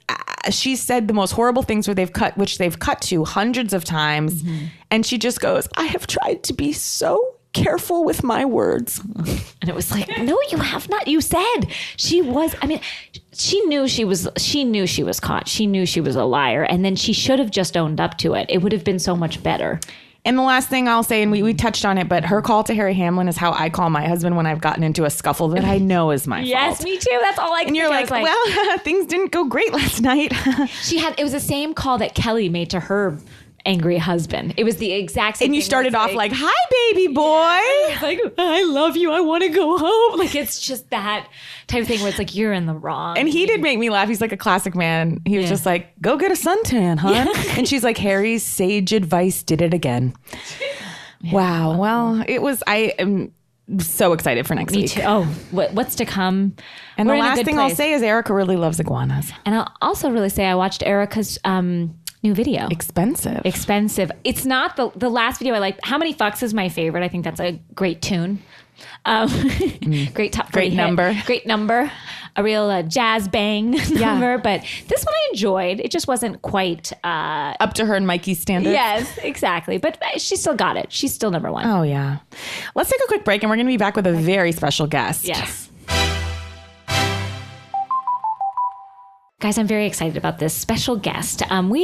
she said the most horrible things which they've cut to hundreds of times. Mm-hmm. And she just goes, I have tried to be so careful with my words. And it was like, no, you have not. You said she was, I mean, she knew she was caught. She knew she was a liar. And then she should have just owned up to it. It would have been so much better. And the last thing I'll say, and we touched on it, but her call to Harry Hamlin is how I call my husband when I've gotten into a scuffle that I know is my fault. Yes, me too. That's all I can And you're like, well, things didn't go great last night. It was the same call that Kelly made to her angry husband. It was the exact same thing. And you started off like, hi, baby boy. Yeah, like, I love you. I want to go home. Like, it's just that type of thing where it's like, you're in the wrong. And he did make me laugh. He's like a classic man. He was just like, go get a suntan, hon. And she's like, Harry's sage advice did it again. Yeah. Wow. Well, I am so excited for next week. Me too. Oh, what's to come. And the last thing I'll say is Erica really loves iguanas. And I'll also really say I watched Erica's new video. Expensive. It's not the last video I liked. How Many Fucks is my favorite. I think that's a great tune. Great number. A real jazz bang number. But this one I enjoyed. It just wasn't quite up to her and Mikey's standards. Yes, exactly. But she still got it. She's still number one. Oh, yeah. Let's take a quick break and we're going to be back with a very special guest. Yes. Guys, I'm very excited about this special guest. Casey and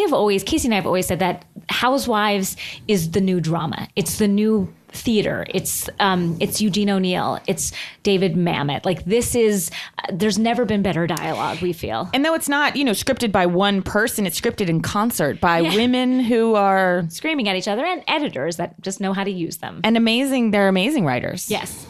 I have always said that Housewives is the new drama. It's the new theater. It's Eugene O'Neill. It's David Mamet. Like there's never been better dialogue, we feel. And though it's not, scripted by one person, it's scripted in concert by women who are screaming at each other and editors that just know how to use them. And they're amazing writers. Yes.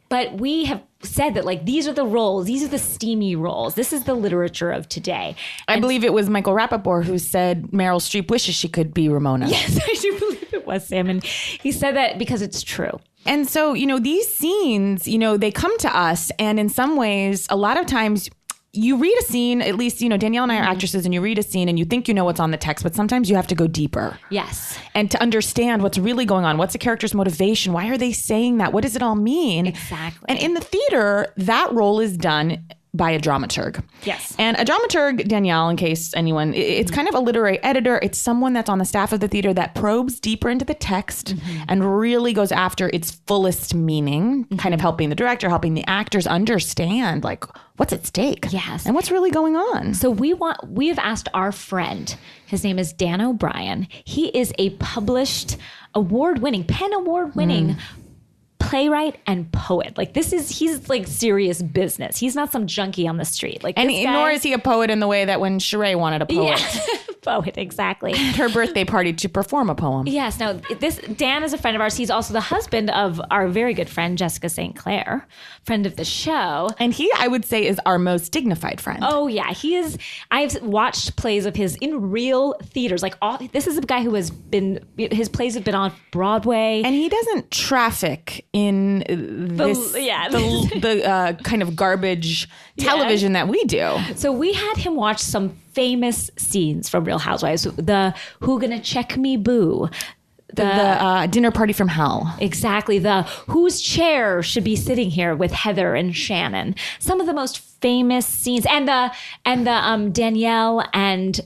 But we have said that these are the roles. These are the steamy roles. This is the literature of today. I believe it was Michael Rappaport who said Meryl Streep wishes she could be Ramona. Yes, I do believe it was Sam. And he said that because it's true. And so, these scenes, they come to us. And in some ways, a lot of times you read a scene, at least, Danielle and I are actresses, and you read a scene and you think you know what's on the text, but sometimes you have to go deeper. Yes. And to understand what's really going on. What's the character's motivation? Why are they saying that? What does it all mean? Exactly. And in the theater, that role is done by a dramaturg. Yes. And a dramaturg, Danielle, in case anyone, it's kind of a literary editor. It's someone that's on the staff of the theater that probes deeper into the text and really goes after its fullest meaning, kind of helping the director, helping the actors understand what's at stake. Yes. And what's really going on. So we have asked our friend, his name is Dan O'Brien. He is a published PEN award winning playwright and poet. He's serious business. He's not some junkie on the street. Nor is he a poet in the way that when Sheree wanted a poet. Yeah. Poet, exactly. At her birthday party to perform a poem. Yes. Now, Dan is a friend of ours. He's also the husband of our very good friend, Jessica St. Clair, friend of the show. And he, I would say, is our most dignified friend. Oh, yeah. He is. I've watched plays of his in real theaters. This is a guy who his plays have been on Broadway. And he doesn't traffic in the kind of garbage television that we do. So we had him watch some famous scenes from Real Housewives. The Who Gonna Check Me Boo. The dinner party from hell. Exactly. The whose chair should be sitting here with Heather and Shannon. Some of the most famous scenes. And the Danielle and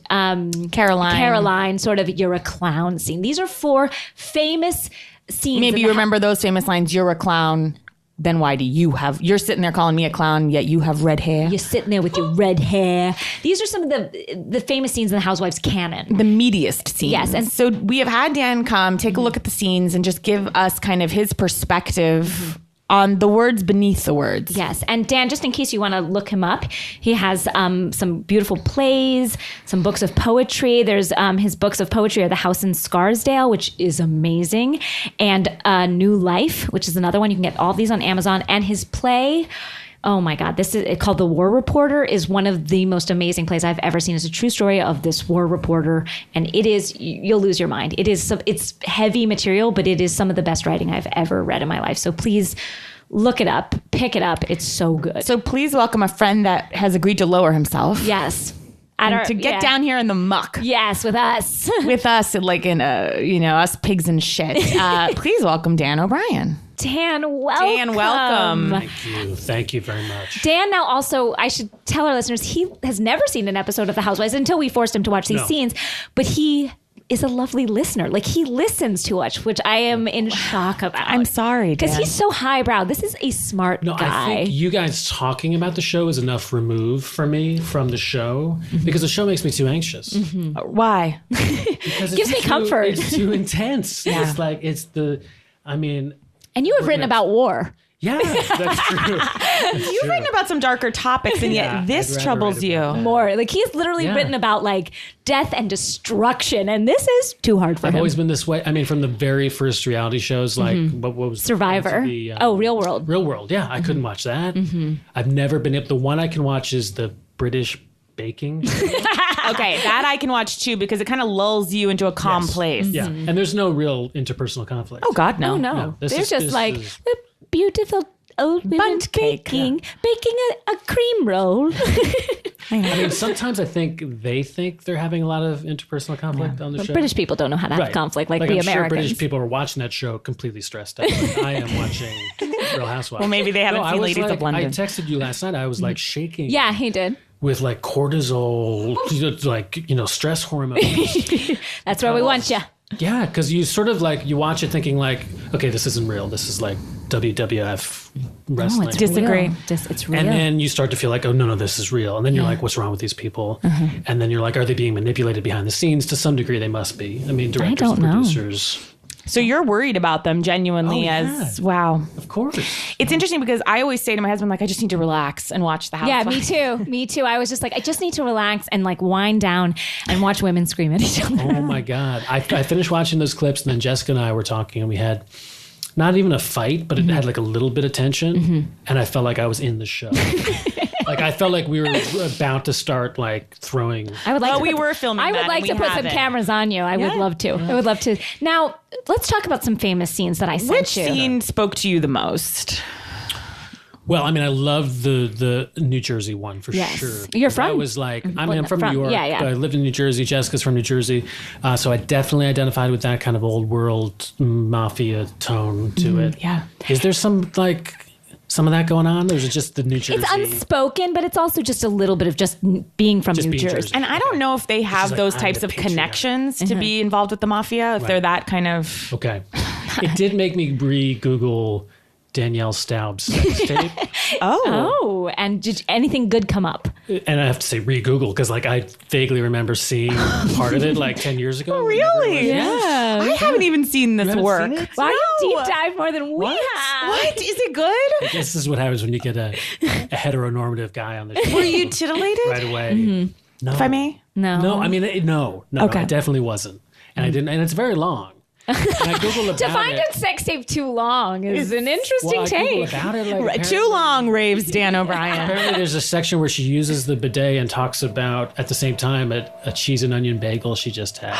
Caroline sort of you're a clown scene. These are 4 famous scenes. Maybe you remember those famous lines. You're a clown. Then why do you have... You're sitting there calling me a clown, yet you have red hair. You're sitting there with your red hair. These are some of the famous scenes in the Housewives canon. The meatiest scenes. Yes. And so we have had Dan come, take a look at the scenes, and just give us kind of his perspective on the words beneath the words. Yes. And Dan, just in case you want to look him up, he has some beautiful plays, some books of poetry. There's his books of poetry are The House in Scarsdale, which is amazing, and New Life, which is another one. You can get all of these on Amazon. And his play, oh my God, this is called The War Reporter, is one of the most amazing plays I've ever seen. It's a true story of this war reporter, and it is, you'll lose your mind. It's heavy material, but it is some of the best writing I've ever read in my life. So please look it up, pick it up. It's so good. So please welcome a friend that has agreed to lower himself. Yes. To get down here in the muck. Yes, with us. With us, like in us pigs and shit. Please welcome Dan O'Brien. Dan, welcome. Dan, welcome. Thank you. Thank you very much. Dan now also, I should tell our listeners, he has never seen an episode of The Housewives until we forced him to watch these scenes. But he is a lovely listener. Like, he listens to us, which I am in shock about. I'm sorry, Dan. Because he's so highbrow. This is a smart guy. I think you guys talking about the show is enough remove for me from the show because the show makes me too anxious. Why? Because it gives me comfort. It's too intense. It's like, and you have written about war. Yeah, that's true. You've written about some darker topics, and yet this troubles you more. Like, he's literally written about like death and destruction, and this is too hard for him. I've always been this way. I mean, from the very first reality shows, like what was Survivor? Real World. Real World. Yeah, I couldn't watch that. I've never been able. The one I can watch is the British baking. Okay, that I can watch too because it kind of lulls you into a calm place. Yeah, and there's no real interpersonal conflict. Oh God, no. Oh no. This They're is- just this like is- the beautiful old women Bundt cake. baking a cream roll. I mean, sometimes I think they think they're having a lot of interpersonal conflict on the show. British people don't know how to have Right. conflict like the I'm Americans. sure British people are watching that show completely stressed out. Like I am watching Real Housewives. Well, maybe they haven't I seen was Ladies like, of London. I texted you last night. I was like shaking. Yeah, he did. With like cortisol, like, stress hormones. That's where we want you. Yeah, because you sort of like, you watch it thinking like, okay, this isn't real. This is like WWF wrestling. it's Disagree. real. It's real. And then you start to feel like, oh, no, this is real. And then you're like, what's wrong with these people? And then you're like, are they being manipulated behind the scenes? To some degree, they must be. I mean, directors don't and know. producers. So you're worried about them genuinely wow. Of course. It's interesting because I always say to my husband, like, I just need to relax and watch the house. Yeah, me too. Me too. I was just like, I just need to relax and like wind down and watch women scream at each other. Oh my God. I finished watching those clips and then Jessica and I were talking and we had not even a fight, but it had like a little bit of tension. And I felt like I was in the show. Like I felt like we were about to start like throwing. I would like to we put- were filming I would that like and to we put have some it. cameras on you. I would love to. I would love to. Now, let's talk about some famous scenes that I sent Which you. scene spoke to you the most? Well, I mean, I love the New Jersey one for Yes. sure. You're I from- was like, I'm Well, from from- New York. yeah, yeah. I lived in New Jersey. Jessica's from New Jersey. So I definitely identified with that kind of old world mafia tone to it. Yeah. Is there some of that going on? Or is it just the New Jersey? It's unspoken, but it's also just a little bit of just being from New being Jersey. Jersey. And I don't know if they have like, those I'm types the of patriarch. connections to be involved with the mafia, if they're that kind of... Okay. It did make me re-Google Danielle Staub's sex tape. Oh, and did anything good come up? And I have to say re-Google because like I vaguely remember seeing part of it like 10 years ago. Really? Yeah. I haven't even seen this haven't work. seen it? Why No. you deep dive more than we What? have? What? Is it good? This is what happens when you get a heteronormative guy on the show. Were you titillated? right away? No. If I may? No. No, I mean, no, Okay. I definitely wasn't. And I didn't, and it's very long. And I Googled about To find it. a sex tape too long is an interesting Well, I Googled tape. about it. Like, Too apparently- long, raves Dan O'Brien. Apparently, there's a section where she uses the bidet and talks about at the same time a cheese and onion bagel she just had or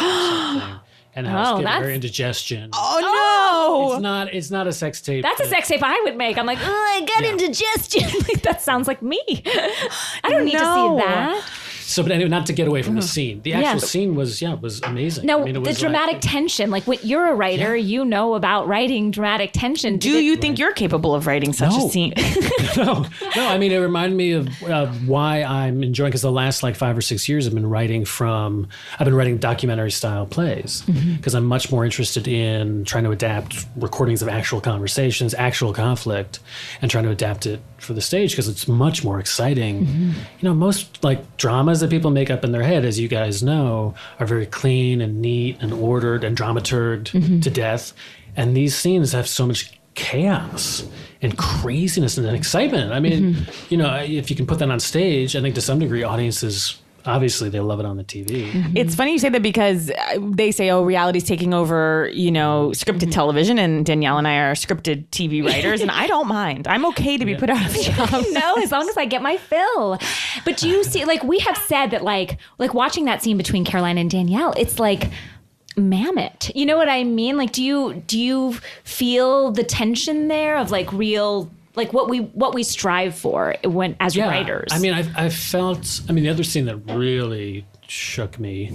something, and how it's getting that's- her indigestion. Oh, no. It's not a sex tape. That's a sex tape I would make. I'm like, oh, I got indigestion. Like, that sounds like me. I don't need to No. see that. So, but anyway, not to get away from the scene. The actual scene was amazing. Now, it was the dramatic tension, like when you're a writer, you know about writing dramatic tension. Do you think you're capable of writing such a scene? No. I mean, it reminded me of why I'm enjoying, because the last like 5 or 6 years I've been writing documentary style plays, because I'm much more interested in trying to adapt recordings of actual conversations, actual conflict, and trying to adapt it for the stage, because it's much more exciting. You know, most like dramas that people make up in their head, as you guys know, are very clean and neat and ordered and dramaturged to death. And these scenes have so much chaos and craziness and excitement. I mean, you know, if you can put that on stage, I think to some degree audiences, obviously they love it on the TV. It's funny you say that, because they say, oh, reality's taking over, you know, scripted television, and Danielle and I are scripted TV writers, and I don't mind. I'm okay to be put out of a job. No, as long as I get my fill. But do you see, like we have said that like watching that scene between Caroline and Danielle, it's like mammoth. You know what I mean? Like, do you feel the tension there of like real, like what we strive for when as writers? I mean, I felt. I mean, the other scene that really shook me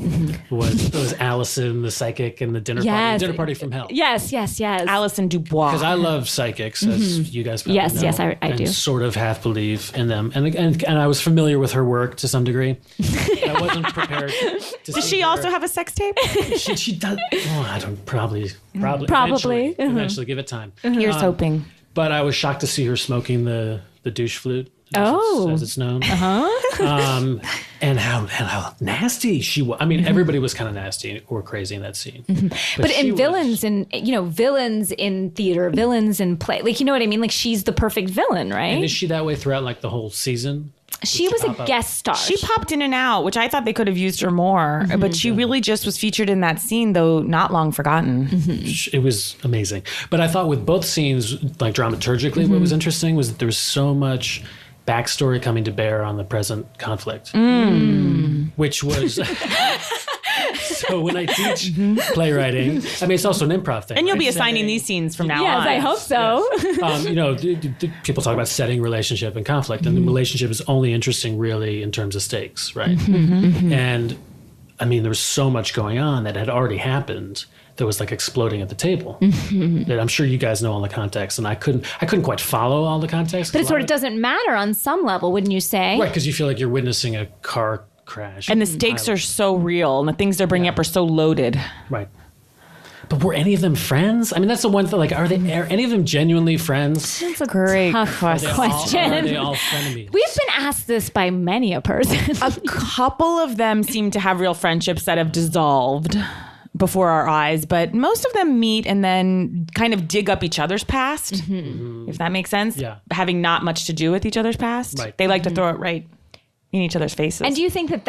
was Allison, the psychic, and the dinner party from hell. Yes. Allison Dubois. Because I love psychics, as you guys probably know. Yes, I do. Sort of half believe in them, and I was familiar with her work to some degree. I wasn't prepared. Does she also have a sex tape? She does. Oh, I don't probably. Eventually, give it time. Here's hoping. But I was shocked to see her smoking the douche flute. As it's known. And how nasty she was. I mean, everybody was kind of nasty or crazy in that scene. But in villains in theater, villains in play, like, you know what I mean? Like, she's the perfect villain, right? And is she that way throughout like the whole season? She was a guest star. She popped in and out, which I thought they could have used her more. But she really just was featured in that scene, though not long forgotten. It was amazing. But I thought with both scenes, like dramaturgically, what was interesting was that there was so much backstory coming to bear on the present conflict, which was so when I teach playwriting, I mean, it's also an improv thing, and you'll be assigning these scenes from now on. Yes, I hope so. Yes. You know, people talk about setting relationship and conflict, and the relationship is only interesting really in terms of stakes, right? And I mean, there was so much going on that had already happened that was like exploding at the table. That I'm sure you guys know all the context, and I couldn't quite follow all the context. But it sort of doesn't matter on some level, wouldn't you say? Right, because you feel like you're witnessing a car crash. And the stakes are so real, and the things they're bringing up are so loaded. Right. But were any of them friends? I mean, that's the one thing. Like, are any of them genuinely friends? That's a great question. Are they all frenemies? We've been asked this by many a person. A couple of them seem to have real friendships that have dissolved before our eyes, but most of them meet and then kind of dig up each other's past, if that makes sense. Yeah. Having not much to do with each other's past. Right. They like to throw it right in each other's faces. And do you think that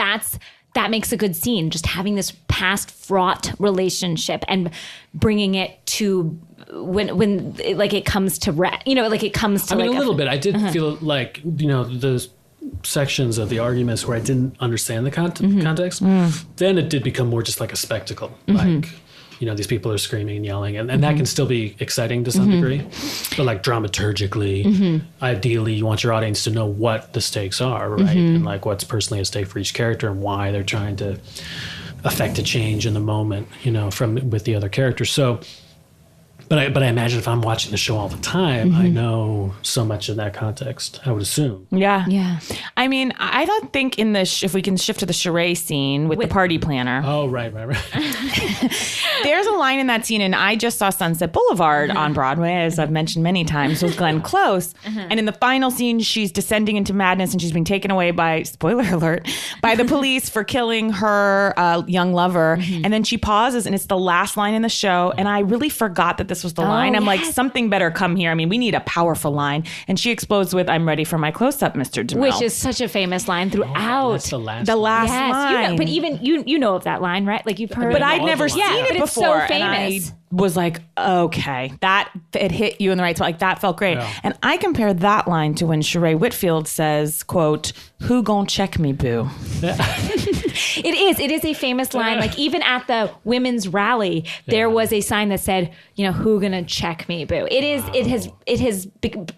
that makes a good scene, just having this past fraught relationship and bringing it to when like it comes to like it comes to, I mean, like a little bit. I did feel like, you know, the sections of the arguments where I didn't understand the context, then it did become more just like a spectacle. Like, you know, these people are screaming and yelling, and that can still be exciting to some degree. But like dramaturgically, ideally you want your audience to know what the stakes are, right? And like what's personally at stake for each character and why they're trying to affect a change in the moment, you know, with the other characters. So But I imagine if I'm watching the show all the time, I know so much in that context, I would assume. Yeah. Yeah. I mean, I don't think in the if we can shift to the Sheree scene with the party planner. Oh, right. There's a line in that scene, and I just saw Sunset Boulevard on Broadway, as I've mentioned many times, with Glenn Close. And in the final scene, she's descending into madness, and she's being taken away by, spoiler alert, by the police for killing her young lover. And then she pauses, and it's the last line in the show, and I really forgot that this was the line. I'm like, something better come here. I mean, we need a powerful line. And she explodes with, "I'm ready for my close-up, Mr. DeMille." Which is such a famous line throughout. That's the last line. You know, but even you know of that line, right? Like you've heard. But I'd never seen it but before. It's so famous. And I was like, okay, that it hit you in the right spot. Like that felt great. Yeah. And I compare that line to when Sheree Whitfield says, quote, "Who gon' check me, boo?" It is a famous line. Like even at the women's rally, there was a sign that said, you know, "Who gonna check me, boo?" It has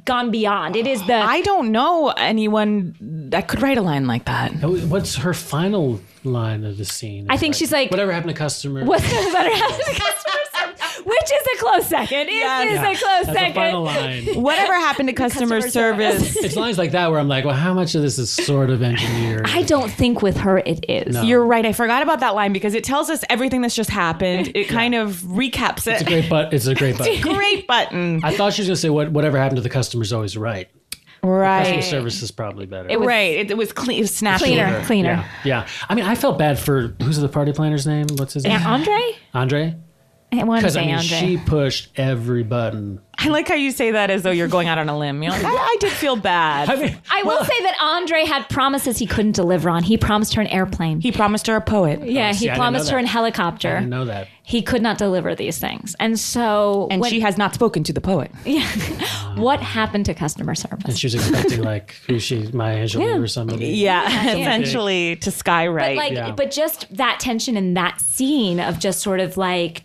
gone beyond. It is the. I don't know anyone I could write a line like that. What's her final line of the scene? I think she's like, whatever happened to customer? what's the better happened to customer service? Which is a close second. It is a close That's second. the final line. Whatever happened to customer service? It's lines like that where I'm like, well, how much of this is sort of engineered? I don't think with her it is. No. You're right. I forgot about that line because it tells us everything that's just happened. It kind of recaps it. It's a great button. Great button. I thought she was going to say whatever happened to the customer's always right. Right. Customer service is probably better. It was, It was clean. It was snappy. Cleaner. Yeah. I mean, I felt bad for, who's the party planner's name? What's his name? Andre? I want to Because say Andre. she pushed every button. I like how you say that as though you're going out on a limb. You're like, I did feel bad. I will say that Andre had promises he couldn't deliver on. He promised her an airplane. He promised her a poet. Yeah, see, he I didn't promised know her that. an helicopter. I didn't know that. He could not deliver these things. And so... And she has not spoken to the poet. Yeah. What happened to customer service? And she was expecting like, who's she, Maya Angelou or somebody? Yeah, essentially to skywrite. But but just that tension in that scene of just sort of like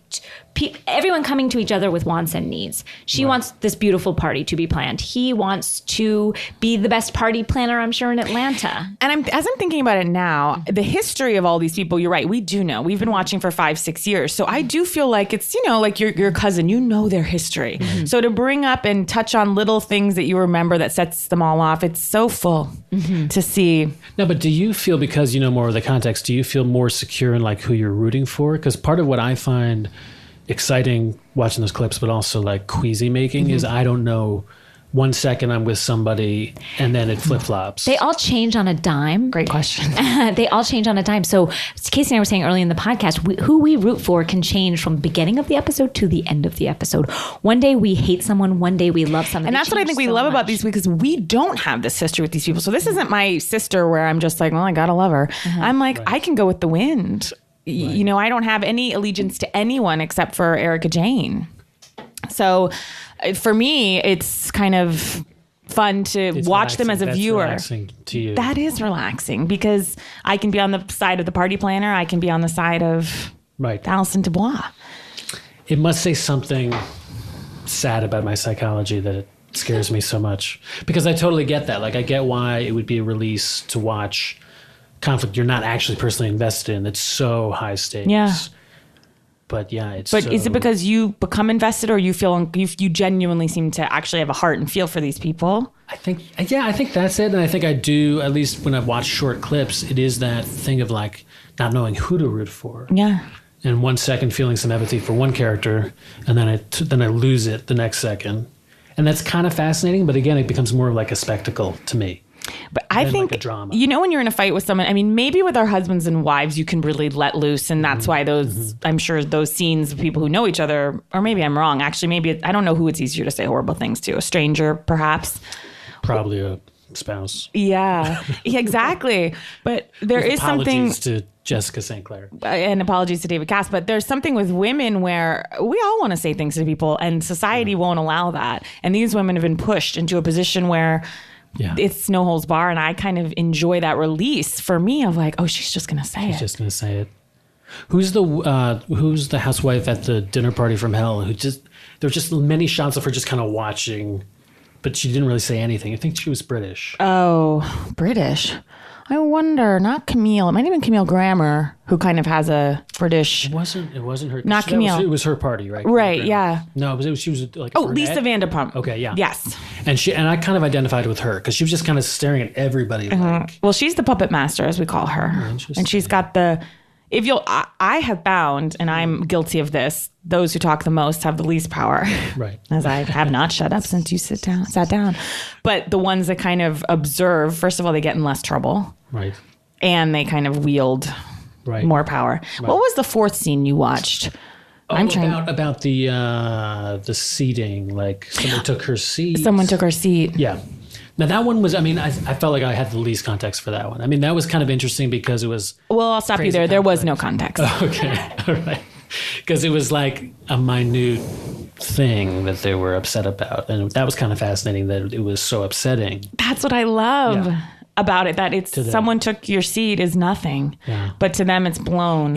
everyone coming to each other with wants and needs. She wants this beautiful party to be planned. He wants to be the best party planner, I'm sure, in Atlanta. And as I'm thinking about it now, the history of all these people, you're right, we do know. We've been watching for 5-6 years. So I do feel like it's, like your cousin, their history. Mm-hmm. So to bring up and touch on little things that you remember that sets them all off, it's so full to see. No, but do you feel, because you know more of the context, do you feel more secure in like who you're rooting for? Because part of what I find exciting watching those clips, but also like queasy making is I don't know. 1 second I'm with somebody and then it flip-flops. They all change on a dime. Great question. They all change on a dime. So Casey and I were saying early in the podcast, who we root for can change from the beginning of the episode to the end of the episode. One day we hate someone, one day we love someone. And that's what I think we love about these because we don't have this history with these people. So this isn't my sister where I'm just like, well, I gotta love her. I'm like, I can go with the wind. Right. I don't have any allegiance to anyone except for Erica Jane. So for me, it's kind of fun to watch them as a viewer. Relaxing to you. That is relaxing because I can be on the side of the party planner. I can be on the side of Alison Dubois. It must say something sad about my psychology that it scares me so much. Because I totally get that. Like, I get why it would be a release to watch conflict you're not actually personally invested in. It's so high stakes. Yeah. But yeah, But is it because you become invested, or you feel you genuinely seem to actually have a heart and feel for these people? I think that's it. And I think I do, at least when I watch short clips, it is that thing of like not knowing who to root for. Yeah. And 1 second feeling some empathy for one character, and then I lose it the next second. And that's kind of fascinating, but again, it becomes more like a spectacle to me. But I think, like a drama. When you're in a fight with someone, I mean, maybe with our husbands and wives, you can really let loose. And that's why I'm sure those scenes of people who know each other, or maybe I'm wrong. Actually, maybe I don't know who it's easier to say horrible things to. A stranger, perhaps. Probably a spouse. Yeah, exactly. But there is something. Apologies to Jessica St. Clair. And apologies to David Cass. But there's something with women where we all want to say things to people, and society won't allow that. And these women have been pushed into a position where it's no holds bar, and I kind of enjoy that release. For me, of like, oh, she's just gonna say it. She's just gonna say it. Who's the housewife at the dinner party from hell? There were just many shots of her just kind of watching, but she didn't really say anything. I think she was British. Oh, British. I wonder. Not Camille. It might have been Camille Grammer, who kind of has a British. It wasn't her. Not Camille. It was her party, right? Right. Yeah. No, she was like. Lisa Vanderpump. Okay. Yeah. Yes. And I kind of identified with her because she was just kind of staring at everybody. Like, well, she's the puppet master, as we call her, and she's got the. I have found, and I'm guilty of this, those who talk the most have the least power. Right. As I have not shut up since you sat down. But the ones that kind of observe, first of all, they get in less trouble. Right. And they kind of wield more power. Right. What was the fourth scene you watched? About the seating, like someone took her seat. Someone took her seat. Yeah. Now that one was, I felt like I had the least context for that one. I mean, that was kind of interesting because it was... Well, I'll stop you there. There was no context. Okay. All right. Because it was like a minute thing that they were upset about. And that was kind of fascinating that it was so upsetting. That's what I love about it, that it's someone took your seat is nothing. Yeah. But to them, it's blown.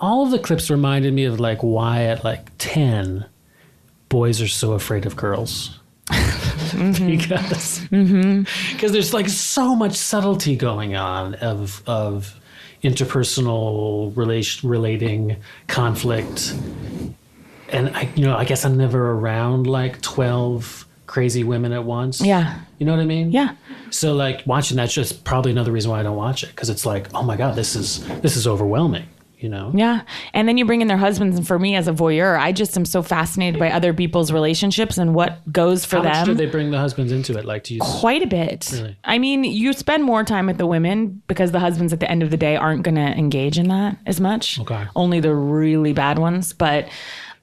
All of the clips reminded me of like why at like 10, boys are so afraid of girls. because there's like so much subtlety going on of interpersonal relating conflict, and I guess I'm never around like 12 crazy women at once. Yeah. You know what I mean? Yeah. So like watching that's just probably another reason why I don't watch it, because it's like, oh my God, this is overwhelming. Yeah. And then you bring in their husbands. And for me as a voyeur, I just am so fascinated by other people's relationships and what goes for them. How much do they bring the husbands into it? Like, do you quite a bit. Really? I mean, you spend more time with the women because the husbands at the end of the day aren't going to engage in that as much. Okay. Only the really bad ones. But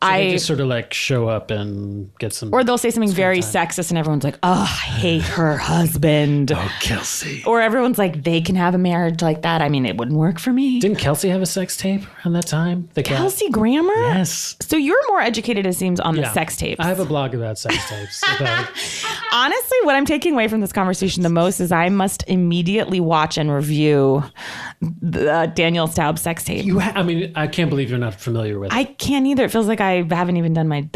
so they just sort of like show up and get some, or they'll say something very sexist and everyone's like, oh, I hate her husband. Oh, Kelsey. Or everyone's like, they can have a marriage like that. I mean, it wouldn't work for me. Didn't Kelsey have a sex tape around that time? Kelsey Grammer? Yes. So you're more educated, it seems, on the sex tapes. I have a blog about sex tapes. Honestly, what I'm taking away from this conversation the most is I must immediately watch and review the Danielle Staub sex tape. I can't believe you're not familiar with it. I can't either. It feels like I haven't even done my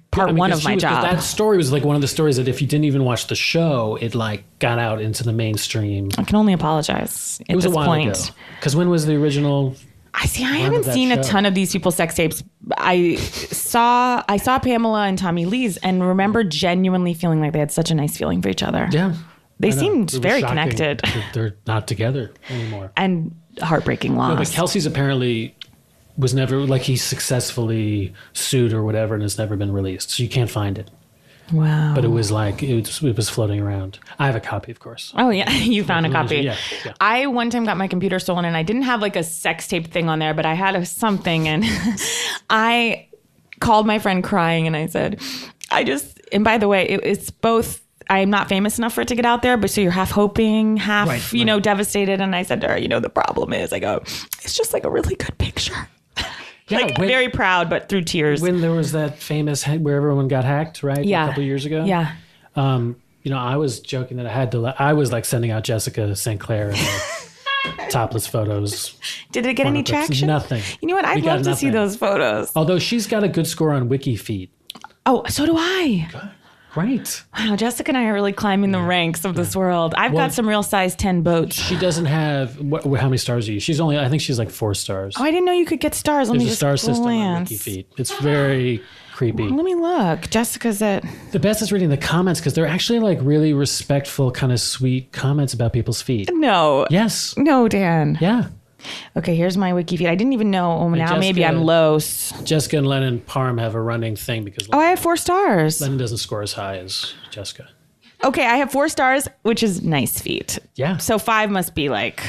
part one of my job. That story was like one of the stories that if you didn't even watch the show, it like got out into the mainstream. I can only apologize at it was this a while point. ago. Because when was the original? I haven't seen a ton of these people's sex tapes. I saw Pamela and Tommy Lee's and remember genuinely feeling like they had such a nice feeling for each other. Yeah. They seemed very connected. They're not together anymore. And heartbreaking loss. No, but Kelsey's apparently was never, like, he successfully sued or whatever and has never been released. So you can't find it. Wow. But it was like, it was floating around. I have a copy, of course. Oh, yeah. You found a copy. Yeah. I one time got my computer stolen and I didn't have like a sex tape thing on there, but I had something and I called my friend crying and I said, and by the way, it's both, I'm not famous enough for it to get out there, but so you're half hoping, half, right. Devastated. And I said to her, the problem is, I go, it's just like a really good picture. Yeah, very proud, but through tears. When there was that famous where everyone got hacked, right? Yeah. A couple years ago. Yeah. I was joking that I was like sending out Jessica St. Clair and topless photos. Did it get any traction? Nothing. You know what? I'd love to see those photos. Although she's got a good score on WikiFeet. Oh, so do I. Good. Great. Wow, Jessica and I are really climbing the ranks of this world. I've got some real size 10 boats. She doesn't have, how many stars are you? I think she's like 4 stars. Oh, I didn't know you could get stars. There's a star system on WikiFeet. It's very creepy. Let me look. Jessica's at... The best is reading the comments because they're actually like really respectful, kind of sweet comments about people's feet. No. Yes. No, Dan. Yeah. Okay, here's my WikiFeet. I didn't even know. Oh, now Jessica, maybe I'm low. Jessica and Lennon Parham have a running thing because... I have 4 stars. Lennon doesn't score as high as Jessica. Okay, I have 4 stars, which is nice feet. Yeah. So 5 must be like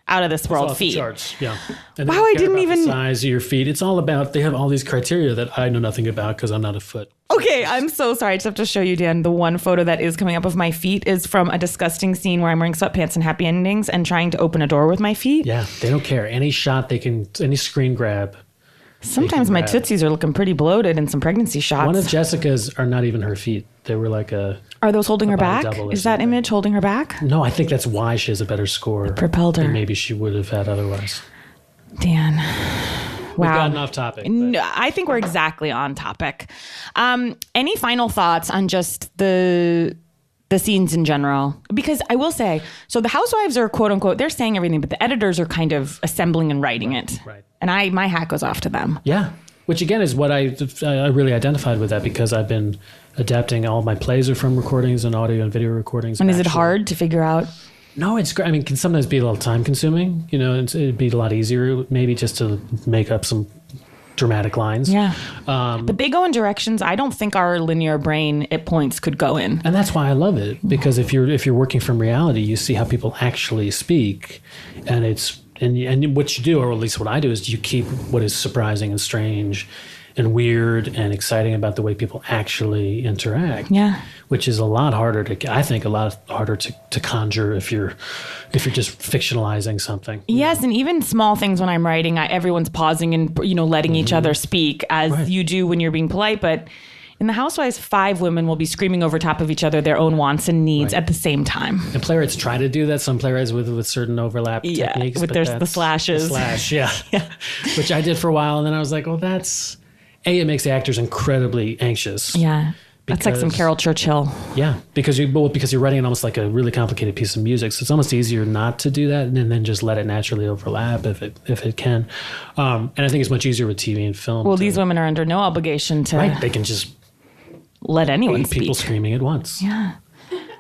out of this world feet. Charts. Yeah. And wow, I didn't even... The size of your feet. It's all about... They have all these criteria that I know nothing about because I'm not a foot. Okay, I'm so sorry. I just have to show you, Dan. The one photo that is coming up of my feet is from a disgusting scene where I'm wearing sweatpants and happy endings and trying to open a door with my feet. Yeah, they don't care. Any shot any screen grab. Sometimes my tootsies are looking pretty bloated in some pregnancy shots. One of Jessica's are not even her feet. They were like a... Are those holding her back? Is that image holding her back? No, I think that's why she has a better score. It propelled her. Than maybe she would have had otherwise. Dan... Wow. We've gotten off topic. No, I think we're exactly on topic. Any final thoughts on just the scenes in general? Because I will say, so the housewives are quote unquote, they're saying everything, but the editors are kind of assembling and writing it. Right. And my hat goes off to them. Yeah. Which again is what I really identified with that because I've been adapting all my plays are from recordings and audio and video recordings. And is it hard to figure out? No, it's great. I mean, it can sometimes be a little time consuming, it'd be a lot easier maybe just to make up some dramatic lines. Yeah. But they go in directions I don't think our linear brain at points could go in. And that's why I love it because if you're working from reality, you see how people actually speak and and what you do, or at least what I do, is you keep what is surprising and strange and weird and exciting about the way people actually interact. Yeah. Which is a lot harder to conjure if you're just fictionalizing something. Yes, and even small things when I'm writing, everyone's pausing and letting each other speak as you do when you're being polite. But in The Housewives, 5 women will be screaming over top of each other their own wants and needs at the same time. And playwrights try to do that. Some playwrights with certain overlap techniques. With the slashes. The slash, yeah. Which I did for a while, and then I was like, well, it makes the actors incredibly anxious. Yeah. That's like some Carol Churchill. Yeah, because you're writing it almost like a really complicated piece of music, so it's almost easier not to do that and then just let it naturally overlap if it can. And I think it's much easier with TV and film. Well, these women are under no obligation to. Right, they can just let anyone speak. People screaming at once. Yeah.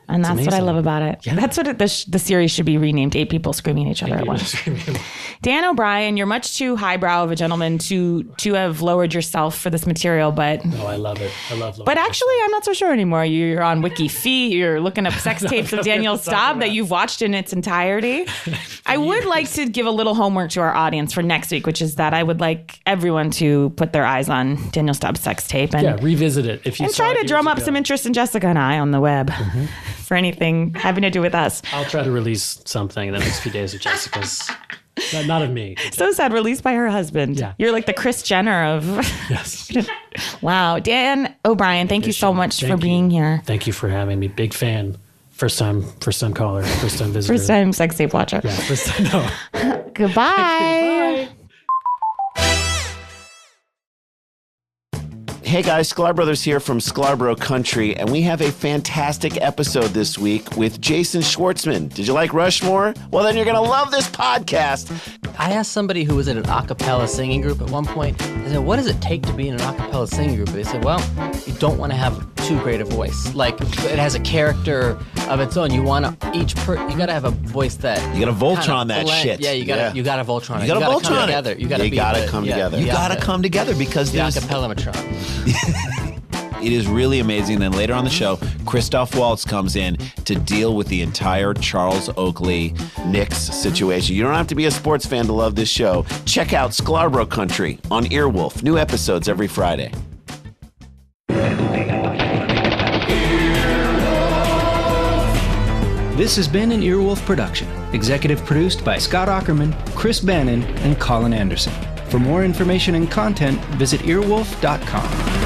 And that's what I love about it. Yeah. That's what the series should be renamed: 8 people screaming at each other at once. Dan O'Brien, you're much too highbrow of a gentleman to have lowered yourself for this material, but... No, I love it. I love But actually, I'm not so sure anymore. You're on WikiFeet. You're looking up sex tapes of Danielle Staub that you've watched in its entirety. I would like to give a little homework to our audience for next week, which is that I would like everyone to put their eyes on Danielle Staub's sex tape. And, revisit it. And try to drum up some interest in Jessica and I on the web. Mm-hmm. For anything having to do with us. I'll try to release something in the next few days of Jessica's. Not of me. So sad, released by her husband. Yeah. You're like the Kris Jenner of... Yes. Wow. Dan O'Brien, thank you so much for being here. Thank you for having me. Big fan. First time caller. First time visitor. First time sex tape watcher. Yeah, first time. No. Goodbye. Bye. Hey guys, Sklar Brothers here from Sklarbro Country, and we have a fantastic episode this week with Jason Schwartzman. Did you like Rushmore? Well, then you're going to love this podcast. I asked somebody who was in an a cappella singing group at one point, I said, what does it take to be in an a cappella singing group? They said, well, you don't want to have too great a voice. Like, it has a character of its own. You want to, you got to have a voice that... You got to Voltron that shit. Yeah, you got to Voltron it. You got to Voltron come together. You got to come together. You got to come together because there's... The a cappella-matron. It is really amazing. Then later on the show, Christoph Waltz comes in to deal with the entire Charles Oakley Knicks situation. You don't have to be a sports fan to love this show. Check out Sklarbro Country on Earwolf. New episodes every Friday. This has been an Earwolf production. Executive produced by Scott Aukerman, Chris Bannon, and Colin Anderson. For more information and content, visit earwolf.com.